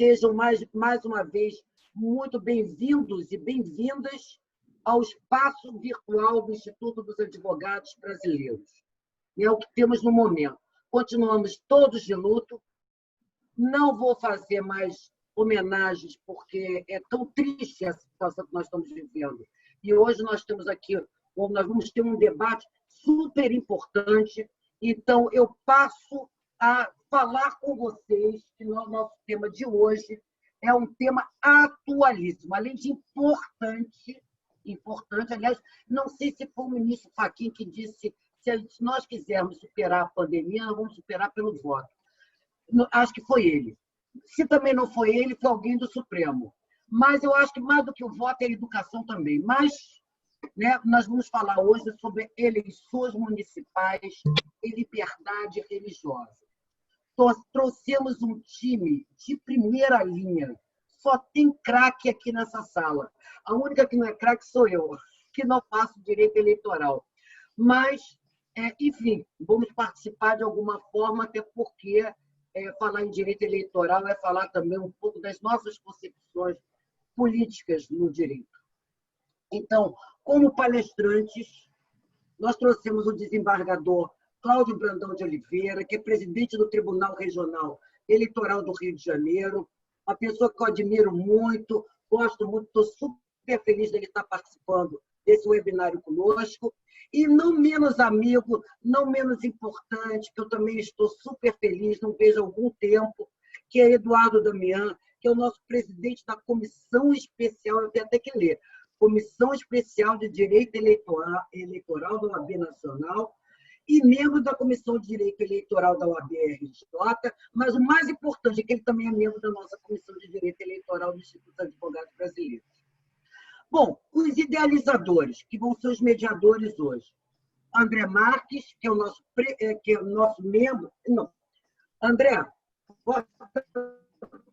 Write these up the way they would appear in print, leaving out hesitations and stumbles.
sejam mais uma vez muito bem-vindos e bem-vindas ao espaço virtual do Instituto dos Advogados Brasileiros. É o que temos no momento. Continuamos todos de luto. Não vou fazer mais homenagens, porque é tão triste a situação que nós estamos vivendo. E hoje nós temos aqui, nós vamos ter um debate super importante. Então, eu passo a falar com vocês que o nosso tema de hoje é um tema atualíssimo, além de importante, aliás, não sei se foi o ministro Fachin que disse se nós quisermos superar a pandemia, nós vamos superar pelo voto. Acho que foi ele. Se também não foi ele, foi alguém do Supremo. Mas eu acho que mais do que o voto é a educação também. Mas, né, nós vamos falar hoje sobre eleições municipais e liberdade religiosa. Trouxemos um time de primeira linha. Só tem craque aqui nessa sala. A única que não é craque sou eu, que não faço direito eleitoral. Mas, enfim, vamos participar de alguma forma, até porque falar em direito eleitoral é falar também um pouco das nossas concepções políticas no direito. Então, como palestrantes, nós trouxemos o desembargador Cláudio Brandão de Oliveira, que é presidente do Tribunal Regional Eleitoral do Rio de Janeiro, uma pessoa que eu admiro muito, gosto muito, estou super feliz dele estar participando desse webinário conosco. E não menos amigo, não menos importante, que eu também estou super feliz, não vejo há algum tempo, que é Eduardo Damião, que é o nosso presidente da Comissão Especial, eu tenho até que ler, Comissão Especial de Direito Eleitoral da OAB Nacional, e membro da Comissão de Direito Eleitoral da OAB-RJ, mas o mais importante é que ele também é membro da nossa Comissão de Direito Eleitoral do Instituto dos Advogados Brasileiros. Bom, os idealizadores, que vão ser os mediadores hoje. André Marques, que é o nosso membro... Não, André,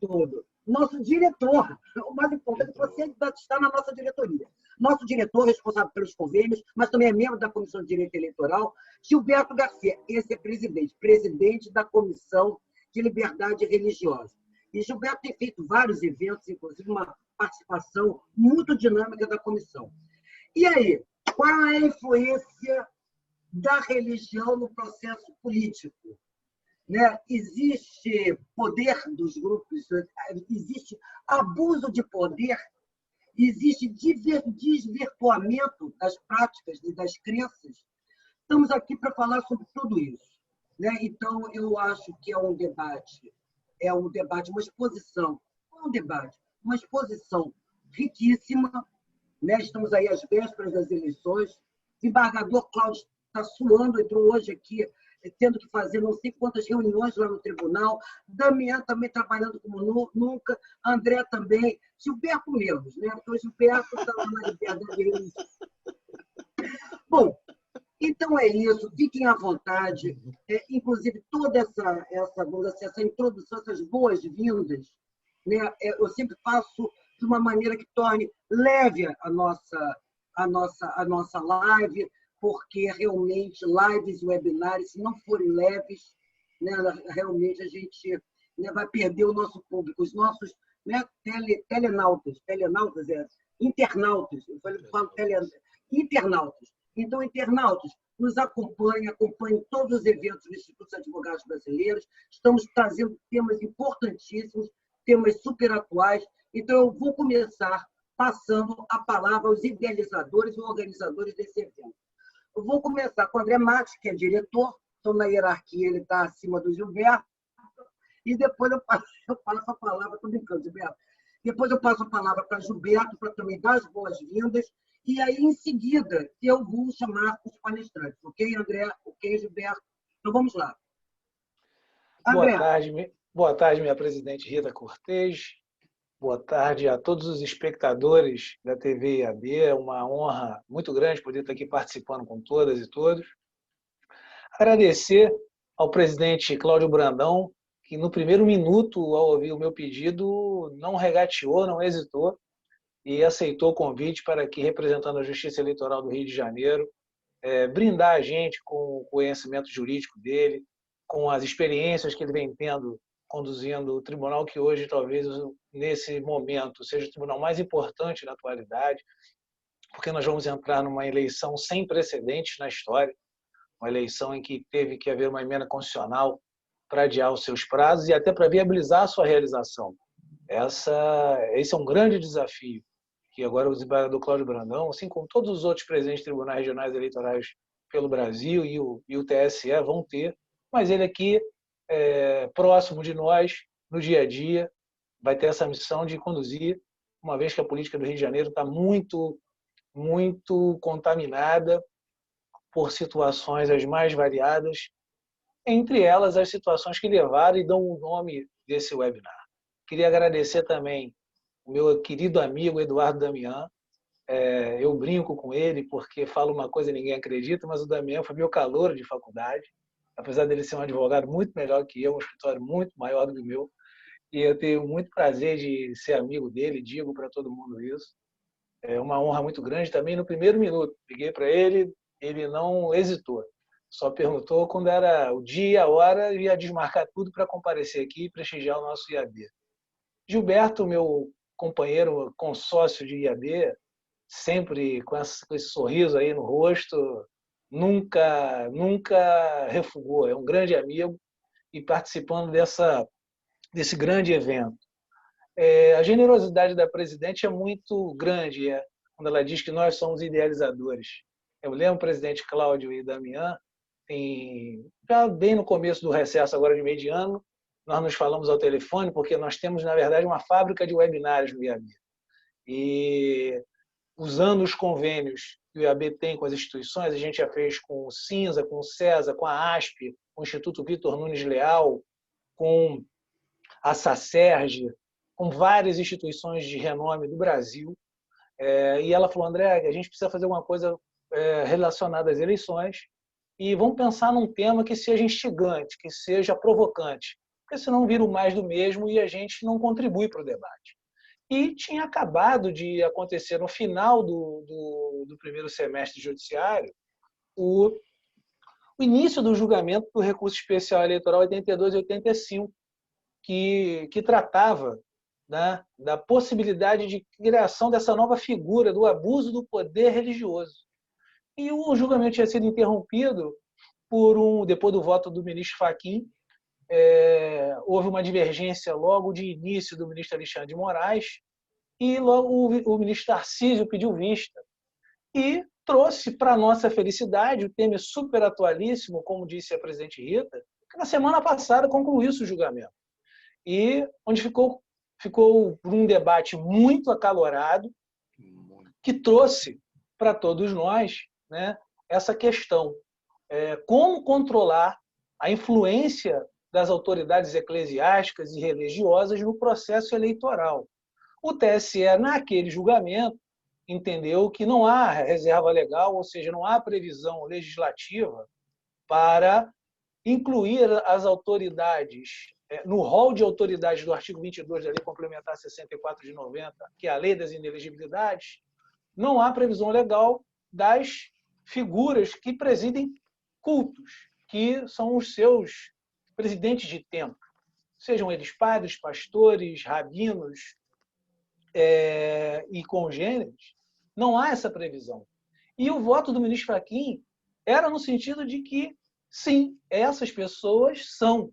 todo. Nosso diretor, o mais importante, você está na nossa diretoria. Nosso diretor responsável pelos convênios, mas também é membro da Comissão de Direito Eleitoral, Gilberto Garcia, esse é presidente da Comissão de Liberdade Religiosa. E Gilberto tem feito vários eventos, inclusive uma participação muito dinâmica da comissão. E aí, qual é a influência da religião no processo político? Né? Existe poder dos grupos, existe abuso de poder, existe desvirtuamento das práticas e das crenças. Estamos aqui para falar sobre tudo isso. Né? Então, eu acho que é um debate, uma exposição, uma exposição riquíssima. Né? Estamos aí às vésperas das eleições. O embargador Cláudio está suando, entrou hoje aqui, tendo que fazer não sei quantas reuniões lá no tribunal, Damião também trabalhando como nunca, André também, Gilberto menos, né? Porque o Gilberto está lá na liberdade religiosa. Bom, então é isso, fiquem à vontade, inclusive toda essa introdução, essas boas-vindas, né? Eu sempre faço de uma maneira que torne leve a nossa live, porque realmente lives e webinários, se não forem leves, né, realmente a gente, né, vai perder o nosso público, os nossos, né, internautas, internautas. Então, internautas, nos acompanhem todos os eventos do Instituto dos Advogados Brasileiros, estamos trazendo temas importantíssimos, temas super atuais. Então, eu vou começar passando a palavra aos idealizadores e organizadores desse evento. Eu vou começar com o André Marques, que é diretor, então na hierarquia ele está acima do Gilberto, e depois eu passo a palavra, estou brincando, Gilberto, depois eu passo a palavra para Gilberto, para também dar as boas-vindas, e aí, em seguida, eu vou chamar os palestrantes, ok, André? Ok, Gilberto? Então, vamos lá. André. Boa tarde, minha presidente Rita Cortez. Boa tarde a todos os espectadores da TV IAB. É uma honra muito grande poder estar aqui participando com todas e todos. Agradecer ao presidente Cláudio Brandão, que no primeiro minuto, ao ouvir o meu pedido, não regateou, não hesitou e aceitou o convite para que, representando a Justiça Eleitoral do Rio de Janeiro, brindar a gente com o conhecimento jurídico dele, com as experiências que ele vem tendo conduzindo o tribunal que hoje, talvez, nesse momento, seja o tribunal mais importante na atualidade, porque nós vamos entrar numa eleição sem precedentes na história, uma eleição em que teve que haver uma emenda constitucional para adiar os seus prazos e até para viabilizar a sua realização. Esse é um grande desafio que agora o desembargador Cláudio Brandão, assim como todos os outros presidentes de tribunais regionais eleitorais pelo Brasil e o TSE vão ter, mas ele aqui, próximo de nós, no dia a dia, vai ter essa missão de conduzir, uma vez que a política do Rio de Janeiro está muito, muito contaminada por situações as mais variadas, entre elas as situações que levaram e dão o nome desse webinar. Queria agradecer também o meu querido amigo Eduardo Damião. Eu brinco com ele porque falo uma coisa e ninguém acredita, mas o Damião foi meu calouro de faculdade, apesar dele ser um advogado muito melhor que eu, um escritório muito maior do que o meu, e eu tenho muito prazer de ser amigo dele, digo para todo mundo isso. É uma honra muito grande também. No primeiro minuto, liguei para ele, ele não hesitou, só perguntou quando era o dia, a hora, e ia desmarcar tudo para comparecer aqui e prestigiar o nosso IAD. Gilberto, meu companheiro, consórcio de IAD, sempre com esse sorriso aí no rosto, nunca refugou, é um grande amigo e participando desse grande evento. A generosidade da presidente é muito grande, quando ela diz que nós somos idealizadores. Eu lembro o presidente Cláudio e Damião, já bem no começo do recesso agora de meio de ano, nós nos falamos ao telefone, porque nós temos, na verdade, uma fábrica de webinários no IAB. E usando os convênios que o IAB tem com as instituições, a gente já fez com o CINSA, com o CESA, com a ASP, com o Instituto Vitor Nunes Leal, com a SACERJ, com várias instituições de renome do Brasil. E ela falou, André, a gente precisa fazer uma coisa relacionada às eleições e vamos pensar num tema que seja instigante, que seja provocante, porque senão vira o mais do mesmo e a gente não contribui para o debate. E tinha acabado de acontecer no final do primeiro semestre judiciário o início do julgamento do recurso especial eleitoral 82 e 85, que tratava, né, da possibilidade de criação dessa nova figura do abuso do poder religioso. E o julgamento tinha sido interrompido depois do voto do ministro Fachin. Houve uma divergência logo de início do ministro Alexandre de Moraes e logo o ministro Tarcísio pediu vista e trouxe, para nossa felicidade, o tema super atualíssimo, como disse a presidente Rita, que na semana passada concluiu-se o julgamento. E onde ficou por um debate muito acalorado, que trouxe para todos nós, né, essa questão. Como controlar a influência das autoridades eclesiásticas e religiosas no processo eleitoral. O TSE, naquele julgamento, entendeu que não há reserva legal, ou seja, não há previsão legislativa para incluir as autoridades no rol de autoridades do artigo 22 da Lei Complementar 64 de 90, que é a Lei das Inelegibilidades. Não há previsão legal das figuras que presidem cultos, que são os seus presidentes de templo, sejam eles padres, pastores, rabinos e congêneres. Não há essa previsão. E o voto do ministro Fachin era no sentido de que, sim, essas pessoas são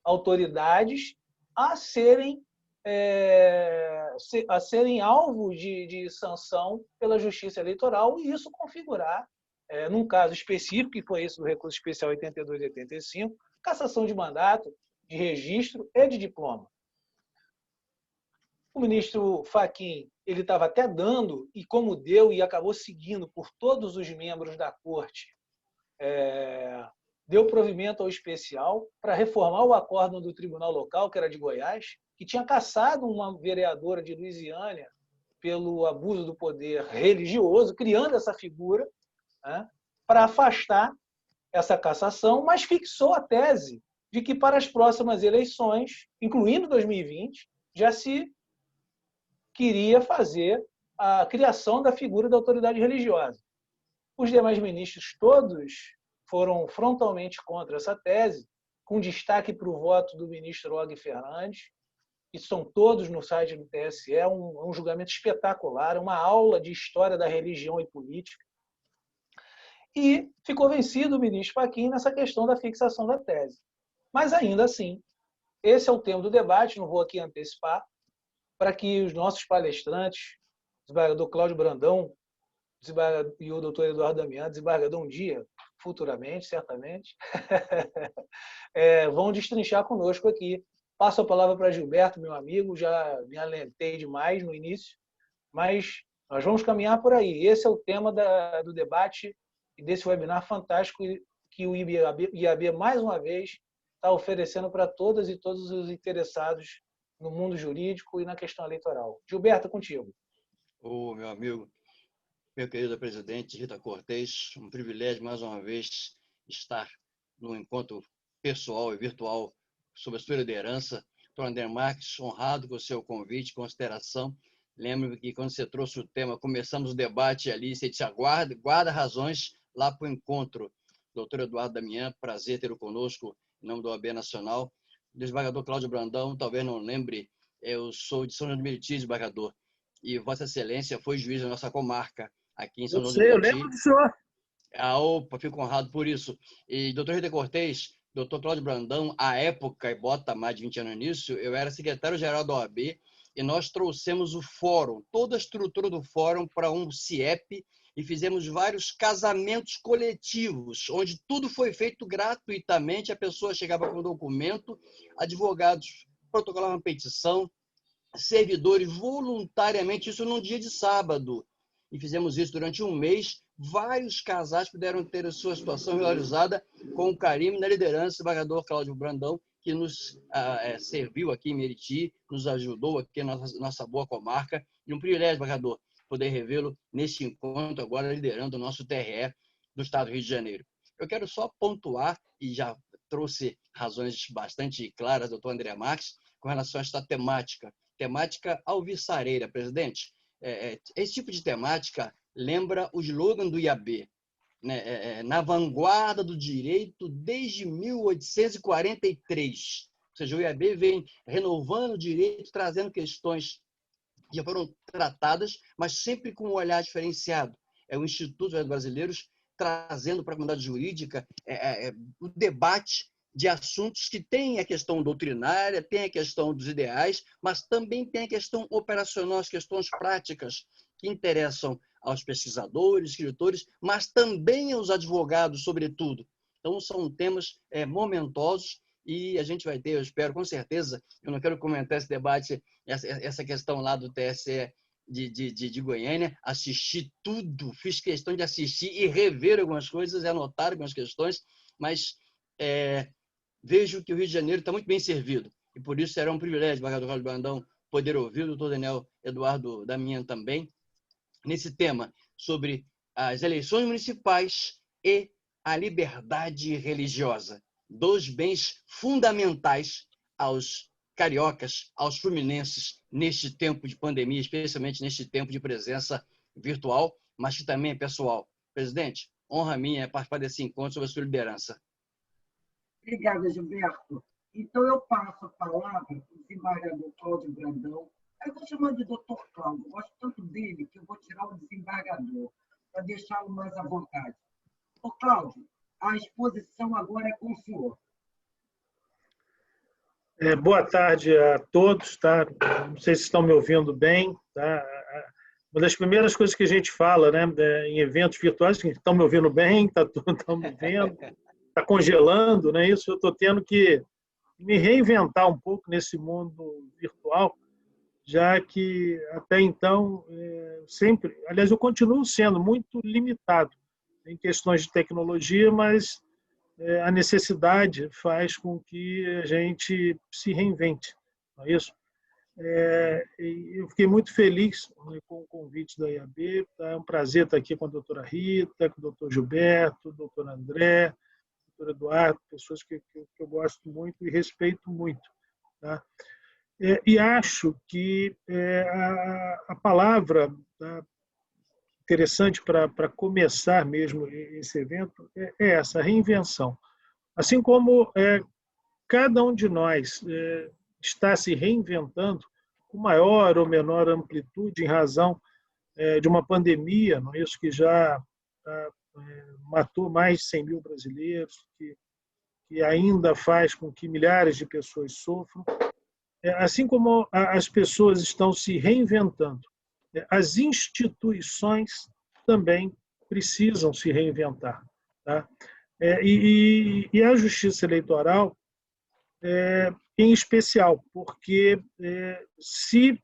autoridades a serem alvo de sanção pela Justiça Eleitoral e isso configurar, num caso específico, que foi esse do recurso especial 82 e 85, cassação de mandato, de registro e de diploma. O ministro Fachin, ele estava até dando, e como deu e acabou seguindo por todos os membros da corte, deu provimento ao especial para reformar o acórdão do Tribunal Local, que era de Goiás, que tinha cassado uma vereadora de Luisiânia pelo abuso do poder religioso, criando essa figura, né, para afastar essa cassação, mas fixou a tese de que para as próximas eleições, incluindo 2020, já se queria fazer a criação da figura da autoridade religiosa. Os demais ministros todos foram frontalmente contra essa tese com destaque para o voto do ministro Og Fernandes, que estão todos no site do TSE, é um julgamento espetacular, uma aula de história da religião e política. E ficou vencido o ministro Fachin nessa questão da fixação da tese. Mas, ainda assim, esse é o tema do debate, não vou aqui antecipar, para que os nossos palestrantes, o desembargador Cláudio Brandão e o doutor Eduardo Damião, desembargador um dia, futuramente, certamente, vão destrinchar conosco aqui. Passo a palavra para Gilberto, meu amigo, já me alentei demais no início, mas nós vamos caminhar por aí. Esse é o tema do debate e desse webinar fantástico que o IAB mais uma vez, está oferecendo para todas e todos os interessados no mundo jurídico e na questão eleitoral. Gilberto, contigo. Meu amigo, meu querido presidente Rita Cortez, um privilégio mais uma vez estar no encontro pessoal e virtual sobre a sua liderança. Dr. André Marques, honrado com o seu convite, consideração. Lembro que quando você trouxe o tema, começamos o debate ali, você disse, guarda razões lá para o encontro. Doutor Eduardo Damião, prazer tê-lo conosco, em nome do OAB Nacional. O desembargador Cláudio Brandão, talvez não lembre, eu sou de São João de Meriti, desembargador, e Vossa Excelência foi juiz da nossa comarca, aqui em São João de Meriti. Eu lembro do senhor. Opa, fico honrado por isso. E, doutor Rita Cortez, doutor Cláudio Brandão, à época, e bota mais de 20 anos nisso, eu era secretário-geral da OAB, e nós trouxemos o fórum, toda a estrutura do fórum para um CIEP, e fizemos vários casamentos coletivos, onde tudo foi feito gratuitamente, a pessoa chegava com o documento, advogados protocolavam petição, servidores voluntariamente, isso num dia de sábado. E fizemos isso durante um mês, vários casais puderam ter a sua situação regularizada com o carinho na liderança do desembargador Cláudio Brandão, que nos serviu aqui em Meriti, nos ajudou aqui na nossa boa comarca, e um privilégio, desembargador, poder revê-lo neste encontro, agora liderando o nosso TRE do Estado do Rio de Janeiro. Eu quero só pontuar, e já trouxe razões bastante claras, doutor André Marques, com relação a esta temática alvissareira, presidente. Esse tipo de temática lembra o slogan do IAB, né? Na vanguarda do direito desde 1843. Ou seja, o IAB vem renovando o direito, trazendo questões que já foram tratadas, mas sempre com um olhar diferenciado. É o Instituto de Brasileiros trazendo para a comunidade jurídica o debate de assuntos que tem a questão doutrinária, tem a questão dos ideais, mas também tem a questão operacional, as questões práticas que interessam aos pesquisadores, escritores, mas também aos advogados, sobretudo. Então, são temas momentosos e a gente vai ter, eu espero, com certeza, eu não quero comentar esse debate, essa questão lá do TSE de Goiânia, assisti tudo, fiz questão de assistir e rever algumas coisas, anotar algumas questões, mas vejo que o Rio de Janeiro está muito bem servido e por isso será um privilégio, desembargador Cláudio Brandão, poder ouvir o doutor Daniel Eduardo Damião também, nesse tema sobre as eleições municipais e a liberdade religiosa, dois bens fundamentais aos cariocas, aos fluminenses, neste tempo de pandemia, especialmente neste tempo de presença virtual, mas que também é pessoal. Presidente, honra minha participar desse encontro sob a sua liderança. Obrigada, Gilberto. Então, eu passo a palavra para o desembargador Cláudio Brandão. Eu vou chamar de doutor Cláudio, eu gosto tanto dele que eu vou tirar o desembargador, para deixá-lo mais à vontade. Doutor Cláudio, a exposição agora é com o senhor. Boa tarde a todos, tá? Não sei se estão me ouvindo bem, tá? Uma das primeiras coisas que a gente fala, né, em eventos virtuais, estão me ouvindo bem, estão me vendo, está congelando, né? Isso eu estou tendo que me reinventar um pouco nesse mundo virtual, já que até então sempre, aliás, eu continuo sendo muito limitado em questões de tecnologia, mas a necessidade faz com que a gente se reinvente, não é isso? Eu fiquei muito feliz com o convite da IAB, é um prazer estar aqui com a doutora Rita, com o doutor Gilberto, o doutor André, o doutor Eduardo, pessoas que eu gosto muito e respeito muito. Tá? E acho que a palavra interessante para começar mesmo esse evento é essa, reinvenção. Assim como cada um de nós está se reinventando com maior ou menor amplitude em razão de uma pandemia, não é isso, que já matou mais de 100 mil brasileiros, que ainda faz com que milhares de pessoas sofram. Assim como as pessoas estão se reinventando, as instituições também precisam se reinventar. Tá? E a Justiça Eleitoral, em especial, porque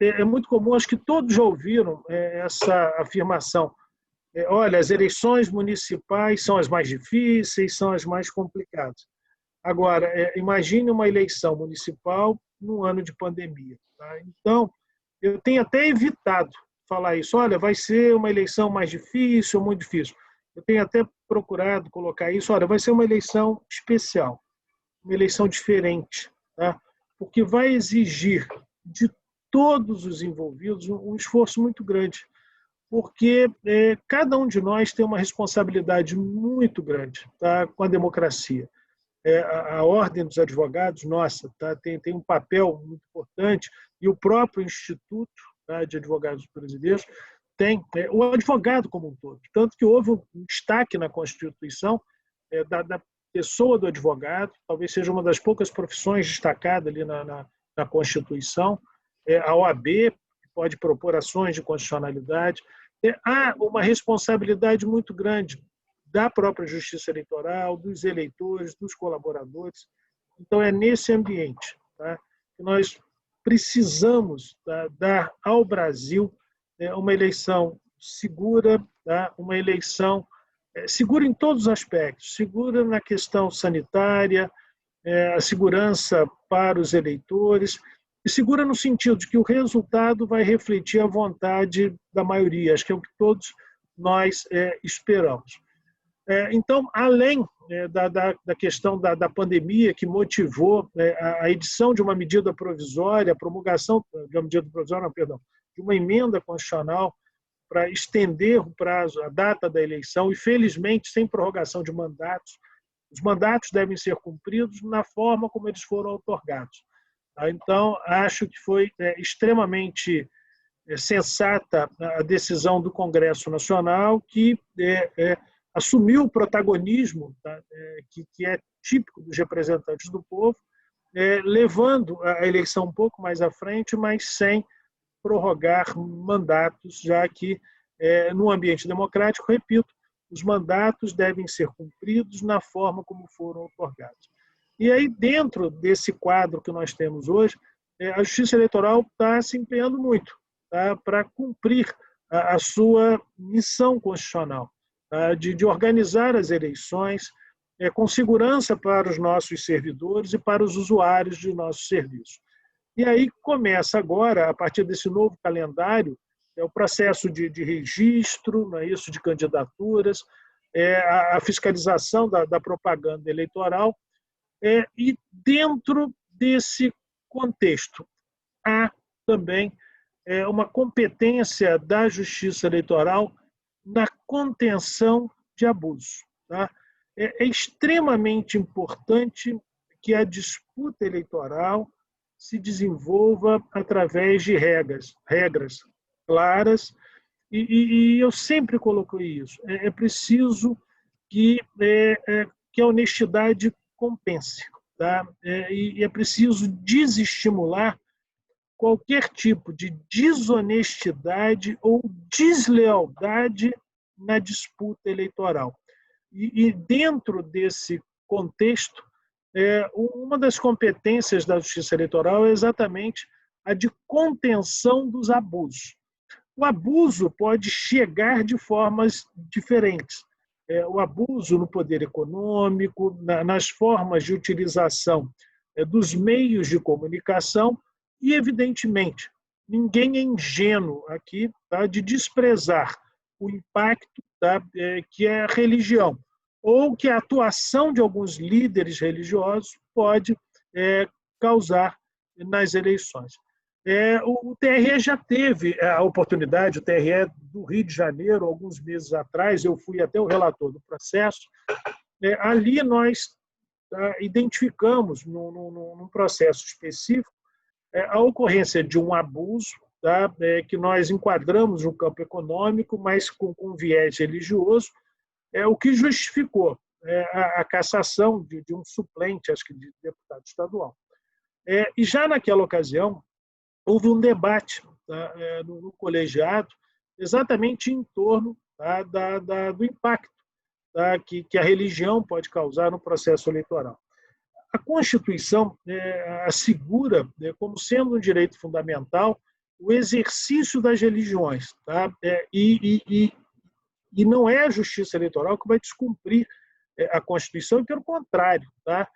é muito comum, acho que todos já ouviram essa afirmação, olha, as eleições municipais são as mais difíceis, são as mais complicadas. Agora, imagine uma eleição municipal num ano de pandemia. Tá? Então, eu tenho até evitado falar isso. Olha, vai ser uma eleição mais difícil ou muito difícil. Eu tenho até procurado colocar isso. Olha, vai ser uma eleição especial, uma eleição diferente, tá? Porque vai exigir de todos os envolvidos um esforço muito grande, porque cada um de nós tem uma responsabilidade muito grande, tá, com a democracia. A Ordem dos Advogados, nossa, tá, tem um papel muito importante, e o próprio Instituto, tá, de Advogados Brasileiros tem o advogado como um todo. Tanto que houve um destaque na Constituição da pessoa do advogado, talvez seja uma das poucas profissões destacadas ali na Constituição. A OAB pode propor ações de constitucionalidade. Há uma responsabilidade muito grande da própria Justiça Eleitoral, dos eleitores, dos colaboradores. Então, é nesse ambiente, tá, que nós precisamos, tá, dar ao Brasil uma eleição segura, tá, uma eleição segura em todos os aspectos, segura na questão sanitária, a segurança para os eleitores, e segura no sentido de que o resultado vai refletir a vontade da maioria, acho que é o que todos nós esperamos. Então, além da questão da pandemia, que motivou a edição de uma medida provisória, a promulgação de uma medida provisória, não, perdão, de uma emenda constitucional para estender o prazo, a data da eleição, e, felizmente, sem prorrogação de mandatos. Os mandatos devem ser cumpridos na forma como eles foram outorgados. Então, acho que foi extremamente sensata a decisão do Congresso Nacional, que assumiu o protagonismo, tá, que é típico dos representantes do povo, levando a eleição um pouco mais à frente, mas sem prorrogar mandatos, já que, no ambiente democrático, repito, os mandatos devem ser cumpridos na forma como foram outorgados. E aí, dentro desse quadro que nós temos hoje, a Justiça Eleitoral está se empenhando muito, tá, para cumprir a sua missão constitucional, tá, de organizar as eleições com segurança para os nossos servidores e para os usuários de nossos serviços. E aí começa agora, a partir desse novo calendário, o processo de registro, não é isso, de candidaturas, a fiscalização da propaganda eleitoral, e dentro desse contexto há também uma competência da Justiça Eleitoral na contenção de abusos. Tá? É extremamente importante que a disputa eleitoral se desenvolva através de regras claras, e eu sempre coloquei isso. É preciso que a honestidade compense, tá? E é preciso desestimular qualquer tipo de desonestidade ou deslealdade na disputa eleitoral. E dentro desse contexto, uma das competências da Justiça Eleitoral é exatamente a de contenção dos abusos. O abuso pode chegar de formas diferentes. O abuso no poder econômico, nas formas de utilização dos meios de comunicação e, evidentemente, ninguém é ingênuo aqui, tá, de desprezar o impacto, tá, que é a religião, ou que a atuação de alguns líderes religiosos pode causar nas eleições. O TRE já teve a oportunidade, o TRE do Rio de Janeiro, alguns meses atrás, eu fui até o relator do processo, ali nós tá, identificamos num processo específico a ocorrência de um abuso, tá, que nós enquadramos no campo econômico, mas com viés religioso, o que justificou a cassação de um suplente, acho que de deputado estadual. E já naquela ocasião, houve um debate, tá, no colegiado, exatamente em torno, tá, do impacto, tá, que a religião pode causar no processo eleitoral. A Constituição assegura, como sendo um direito fundamental, o exercício das religiões, tá? E não é a Justiça Eleitoral que vai descumprir a Constituição, pelo contrário, tá?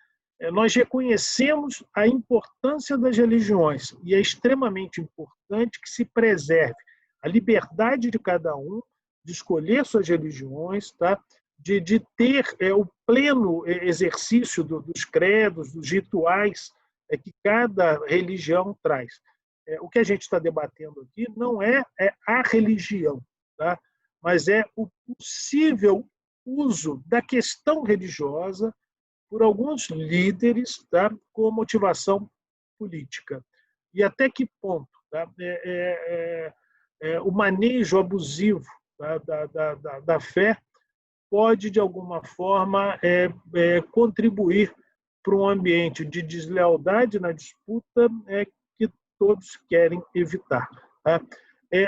Nós reconhecemos a importância das religiões e é extremamente importante que se preserve a liberdade de cada um de escolher suas religiões, tá? De ter o pleno exercício dos credos, dos rituais que cada religião traz. O que a gente está debatendo aqui não é a religião, tá? Mas é o possível uso da questão religiosa por alguns líderes, tá, com motivação política. E até que ponto, tá, o manejo abusivo, tá, da fé pode, de alguma forma, contribuir para um ambiente de deslealdade na disputa que todos querem evitar. Tá?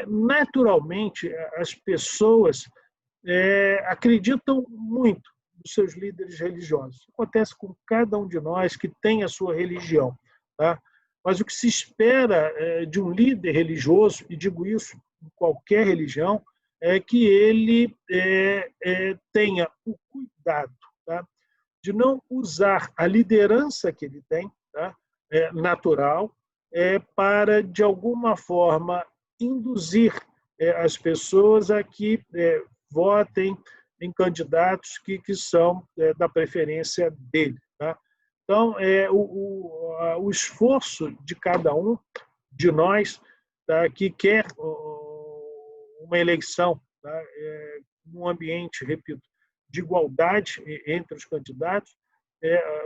Naturalmente, as pessoas acreditam muito nos seus líderes religiosos. Isso acontece com cada um de nós que tem a sua religião. Tá? Mas o que se espera de um líder religioso, e digo isso em qualquer religião, é que ele tenha o cuidado, tá, de não usar a liderança que ele tem, tá, natural, para, de alguma forma, induzir as pessoas a que votem em candidatos que são da preferência dele. Tá? Então, o esforço de cada um de nós, tá, que quer uma eleição, tá, num ambiente, repito, de igualdade entre os candidatos,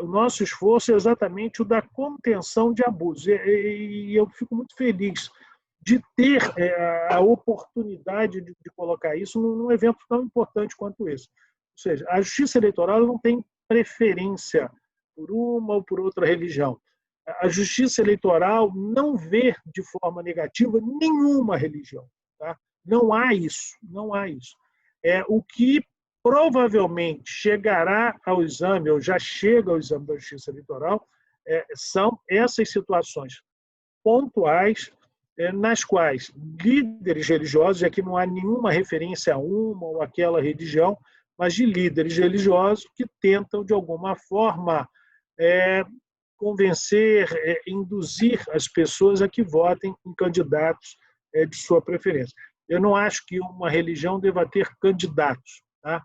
o nosso esforço é exatamente o da contenção de abusos. E eu fico muito feliz de ter a oportunidade de colocar isso num evento tão importante quanto esse. Ou seja, a Justiça Eleitoral não tem preferência por uma ou por outra religião. A Justiça Eleitoral não vê de forma negativa nenhuma religião. Tá? Não há isso, não há isso. O que provavelmente chegará ao exame, ou já chega ao exame da Justiça Eleitoral, são essas situações pontuais nas quais líderes religiosos, e aqui não há nenhuma referência a uma ou aquela religião, mas de líderes religiosos que tentam, de alguma forma, convencer, induzir as pessoas a que votem em candidatos de sua preferência. Eu não acho que uma religião deva ter candidatos. Tá?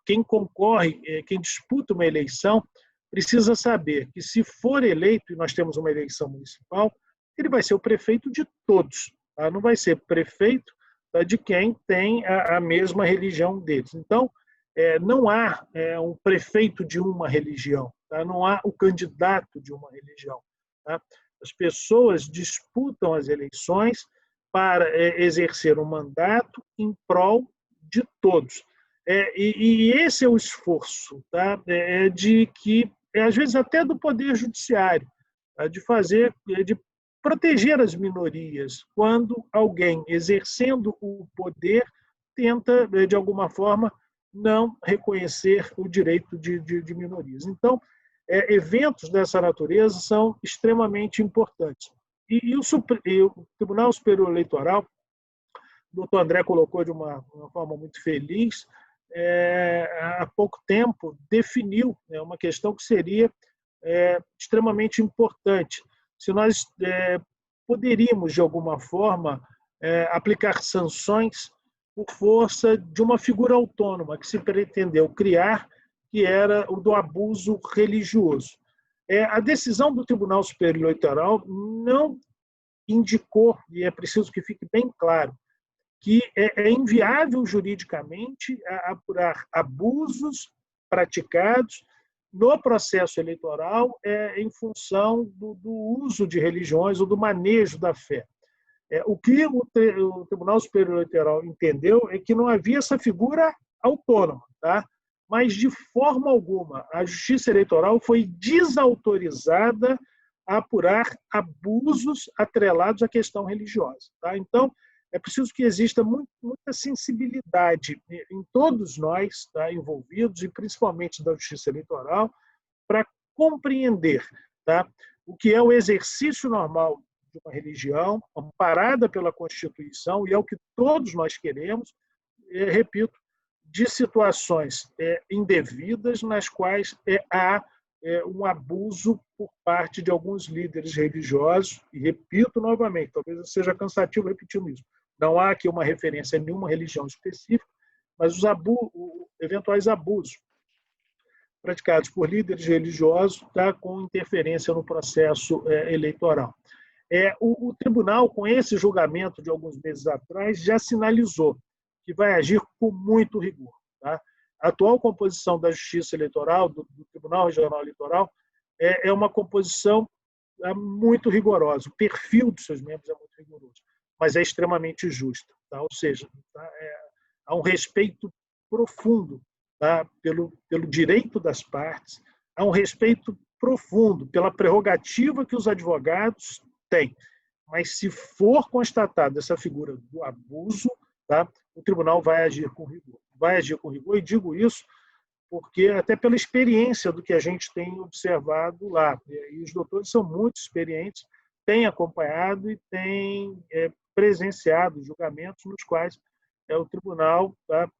Quem concorre, quem disputa uma eleição, precisa saber que, se for eleito, e nós temos uma eleição municipal, ele vai ser o prefeito de todos. Tá? Não vai ser prefeito, tá, de quem tem a mesma religião deles. Então, não há um prefeito de uma religião, tá? Não há o candidato de uma religião. Tá? As pessoas disputam as eleições para exercer um mandato em prol de todos. E esse é o esforço, tá? De que, às vezes, até do Poder Judiciário, tá? De proteger as minorias quando alguém, exercendo o poder, tenta, de alguma forma, não reconhecer o direito de minorias. Então, eventos dessa natureza são extremamente importantes. E o Tribunal Superior Eleitoral, o doutor André colocou de uma forma muito feliz, há pouco tempo definiu uma questão que seria extremamente importante. Se nós poderíamos, de alguma forma, aplicar sanções por força de uma figura autônoma que se pretendeu criar, que era o do abuso religioso. A decisão do Tribunal Superior Eleitoral não indicou, e é preciso que fique bem claro, que é inviável juridicamente apurar abusos praticados no processo eleitoral em função do uso de religiões ou do manejo da fé. O que o Tribunal Superior Eleitoral entendeu é que não havia essa figura autônoma, tá? Mas, de forma alguma, a Justiça Eleitoral foi desautorizada a apurar abusos atrelados à questão religiosa. Tá? Então, é preciso que exista muita sensibilidade em todos nós, tá, envolvidos, e principalmente da Justiça Eleitoral, para compreender, tá, o que é o exercício normal de uma religião, amparada pela Constituição, e é o que todos nós queremos, repito, de situações indevidas nas quais há um abuso por parte de alguns líderes religiosos, e repito novamente, talvez seja cansativo repetindo isso, não há aqui uma referência a nenhuma religião específica, mas os eventuais abusos praticados por líderes religiosos, tá, com interferência no processo eleitoral. O tribunal, com esse julgamento de alguns meses atrás, já sinalizou que vai agir com muito rigor. Tá? A atual composição da Justiça Eleitoral, do Tribunal Regional Eleitoral, é uma composição muito rigorosa. O perfil dos seus membros é muito rigoroso, mas é extremamente justa. Tá? Ou seja, tá? Há um respeito profundo, tá, pelo direito das partes, há um respeito profundo pela prerrogativa que os advogados têm. Mas, se for constatada essa figura do abuso, tá, o tribunal vai agir com rigor. Vai agir com rigor, e digo isso porque, até pela experiência do que a gente tem observado lá, e os doutores são muito experientes, têm acompanhado e têm presenciado julgamentos nos quais o tribunal, tá,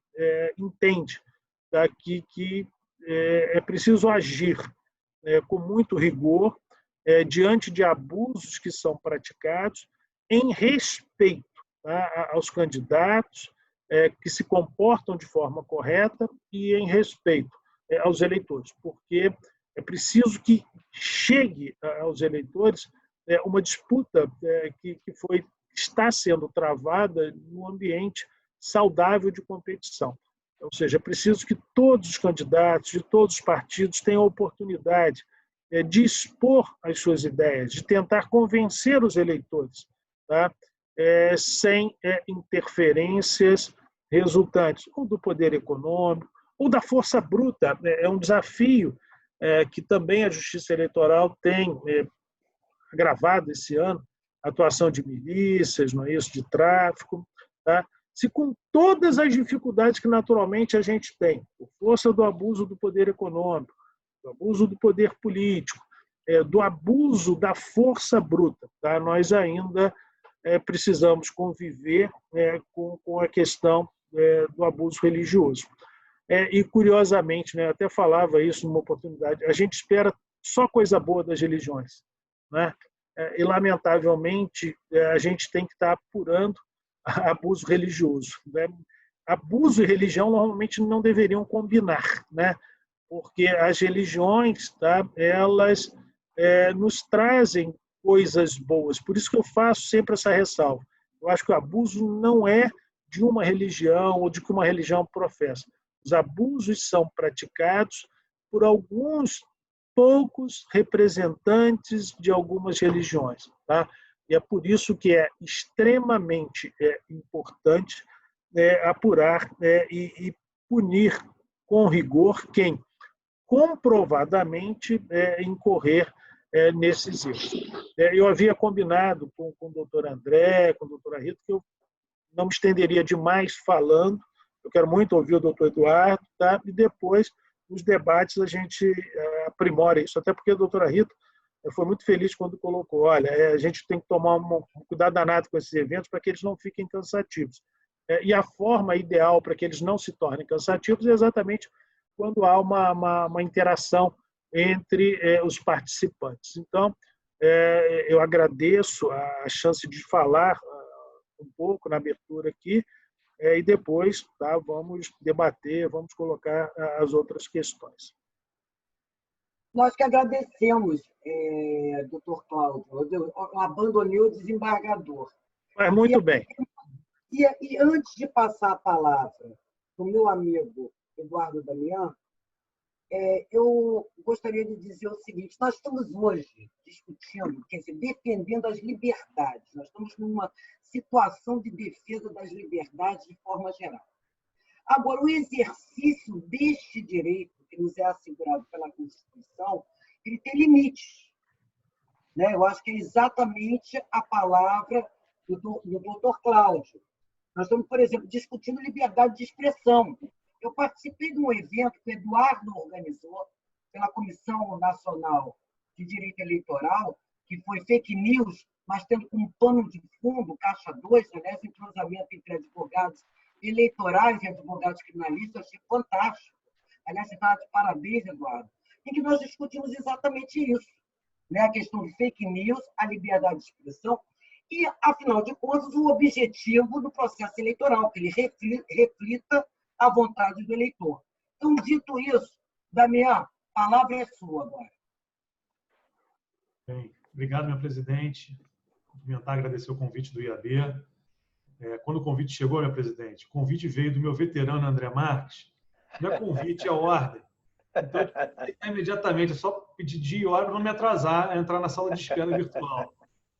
entende, tá, que é preciso agir com muito rigor diante de abusos que são praticados, em respeito, tá, aos candidatos que se comportam de forma correta e em respeito aos eleitores, porque é preciso que chegue aos eleitores uma disputa que está sendo travada num ambiente saudável de competição. Ou seja, é preciso que todos os candidatos de todos os partidos tenham a oportunidade de expor as suas ideias, de tentar convencer os eleitores, tá? Sem interferências resultantes ou do poder econômico ou da força bruta. É um desafio que também a Justiça Eleitoral tem agravado esse ano, a atuação de milícias, não é isso, de tráfico, tá? Se com todas as dificuldades que naturalmente a gente tem, por força do abuso do poder econômico, do abuso do poder político, do abuso da força bruta, tá? Nós ainda precisamos conviver com a questão do abuso religioso. E, curiosamente, né, eu até falava isso numa oportunidade, a gente espera só coisa boa das religiões, né? E, lamentavelmente, a gente tem que estar apurando abuso religioso, né? Abuso e religião normalmente não deveriam combinar, né? Porque as religiões, tá, elas nos trazem coisas boas. Por isso que eu faço sempre essa ressalva. Eu acho que o abuso não é de uma religião ou de que uma religião professa. Os abusos são praticados por alguns poucos representantes de algumas religiões, tá? E é por isso que é extremamente importante apurar e punir com rigor quem comprovadamente incorrer nesses erros. Eu havia combinado com o doutor André, com a doutora Rita, que eu não me estenderia demais falando, eu quero muito ouvir o doutor Eduardo, tá? E depois, nos debates, a gente aprimora isso, até porque a doutora Rita foi muito feliz quando colocou, olha, a gente tem que tomar um cuidado danado com esses eventos para que eles não fiquem cansativos. E a forma ideal para que eles não se tornem cansativos é exatamente quando há uma interação entre os participantes. Então, eu agradeço a chance de falar um pouco na abertura aqui, e depois, tá, vamos debater, vamos colocar as outras questões. Nós que agradecemos, doutor Cláudio. Eu abandonei o desembargador. Mas muito bem. E antes de passar a palavra para o meu amigo Eduardo Damião, Eu gostaria de dizer o seguinte: nós estamos hoje discutindo, quer dizer, defendendo as liberdades. Nós estamos numa situação de defesa das liberdades de forma geral. Agora, o exercício deste direito, que nos é assegurado pela Constituição, ele tem limites, né? Eu acho que é exatamente a palavra do doutor Cláudio. Nós estamos, por exemplo, discutindo liberdade de expressão. Eu participei de um evento que o Eduardo organizou pela Comissão Nacional de Direito Eleitoral, que foi fake news, mas tendo como pano de fundo, caixa 2, aliás, entrosamento entre advogados eleitorais e advogados criminalistas, achei fantástico. Aliás, você está de parabéns, Eduardo. Em que nós discutimos exatamente isso, né? A questão de fake news, a liberdade de expressão e, afinal de contas, o objetivo do processo eleitoral, que ele reflita a vontade do eleitor. Então, dito isso, Damião, a palavra é sua agora. Bem, obrigado, meu presidente. Cumprimentar, agradecer o convite do IAB. Quando o convite chegou, meu presidente, o convite veio do meu veterano André Marques. Não é convite, é ordem. Então, imediatamente, é só pedir dia e hora para não me atrasar a entrar na sala de espera virtual.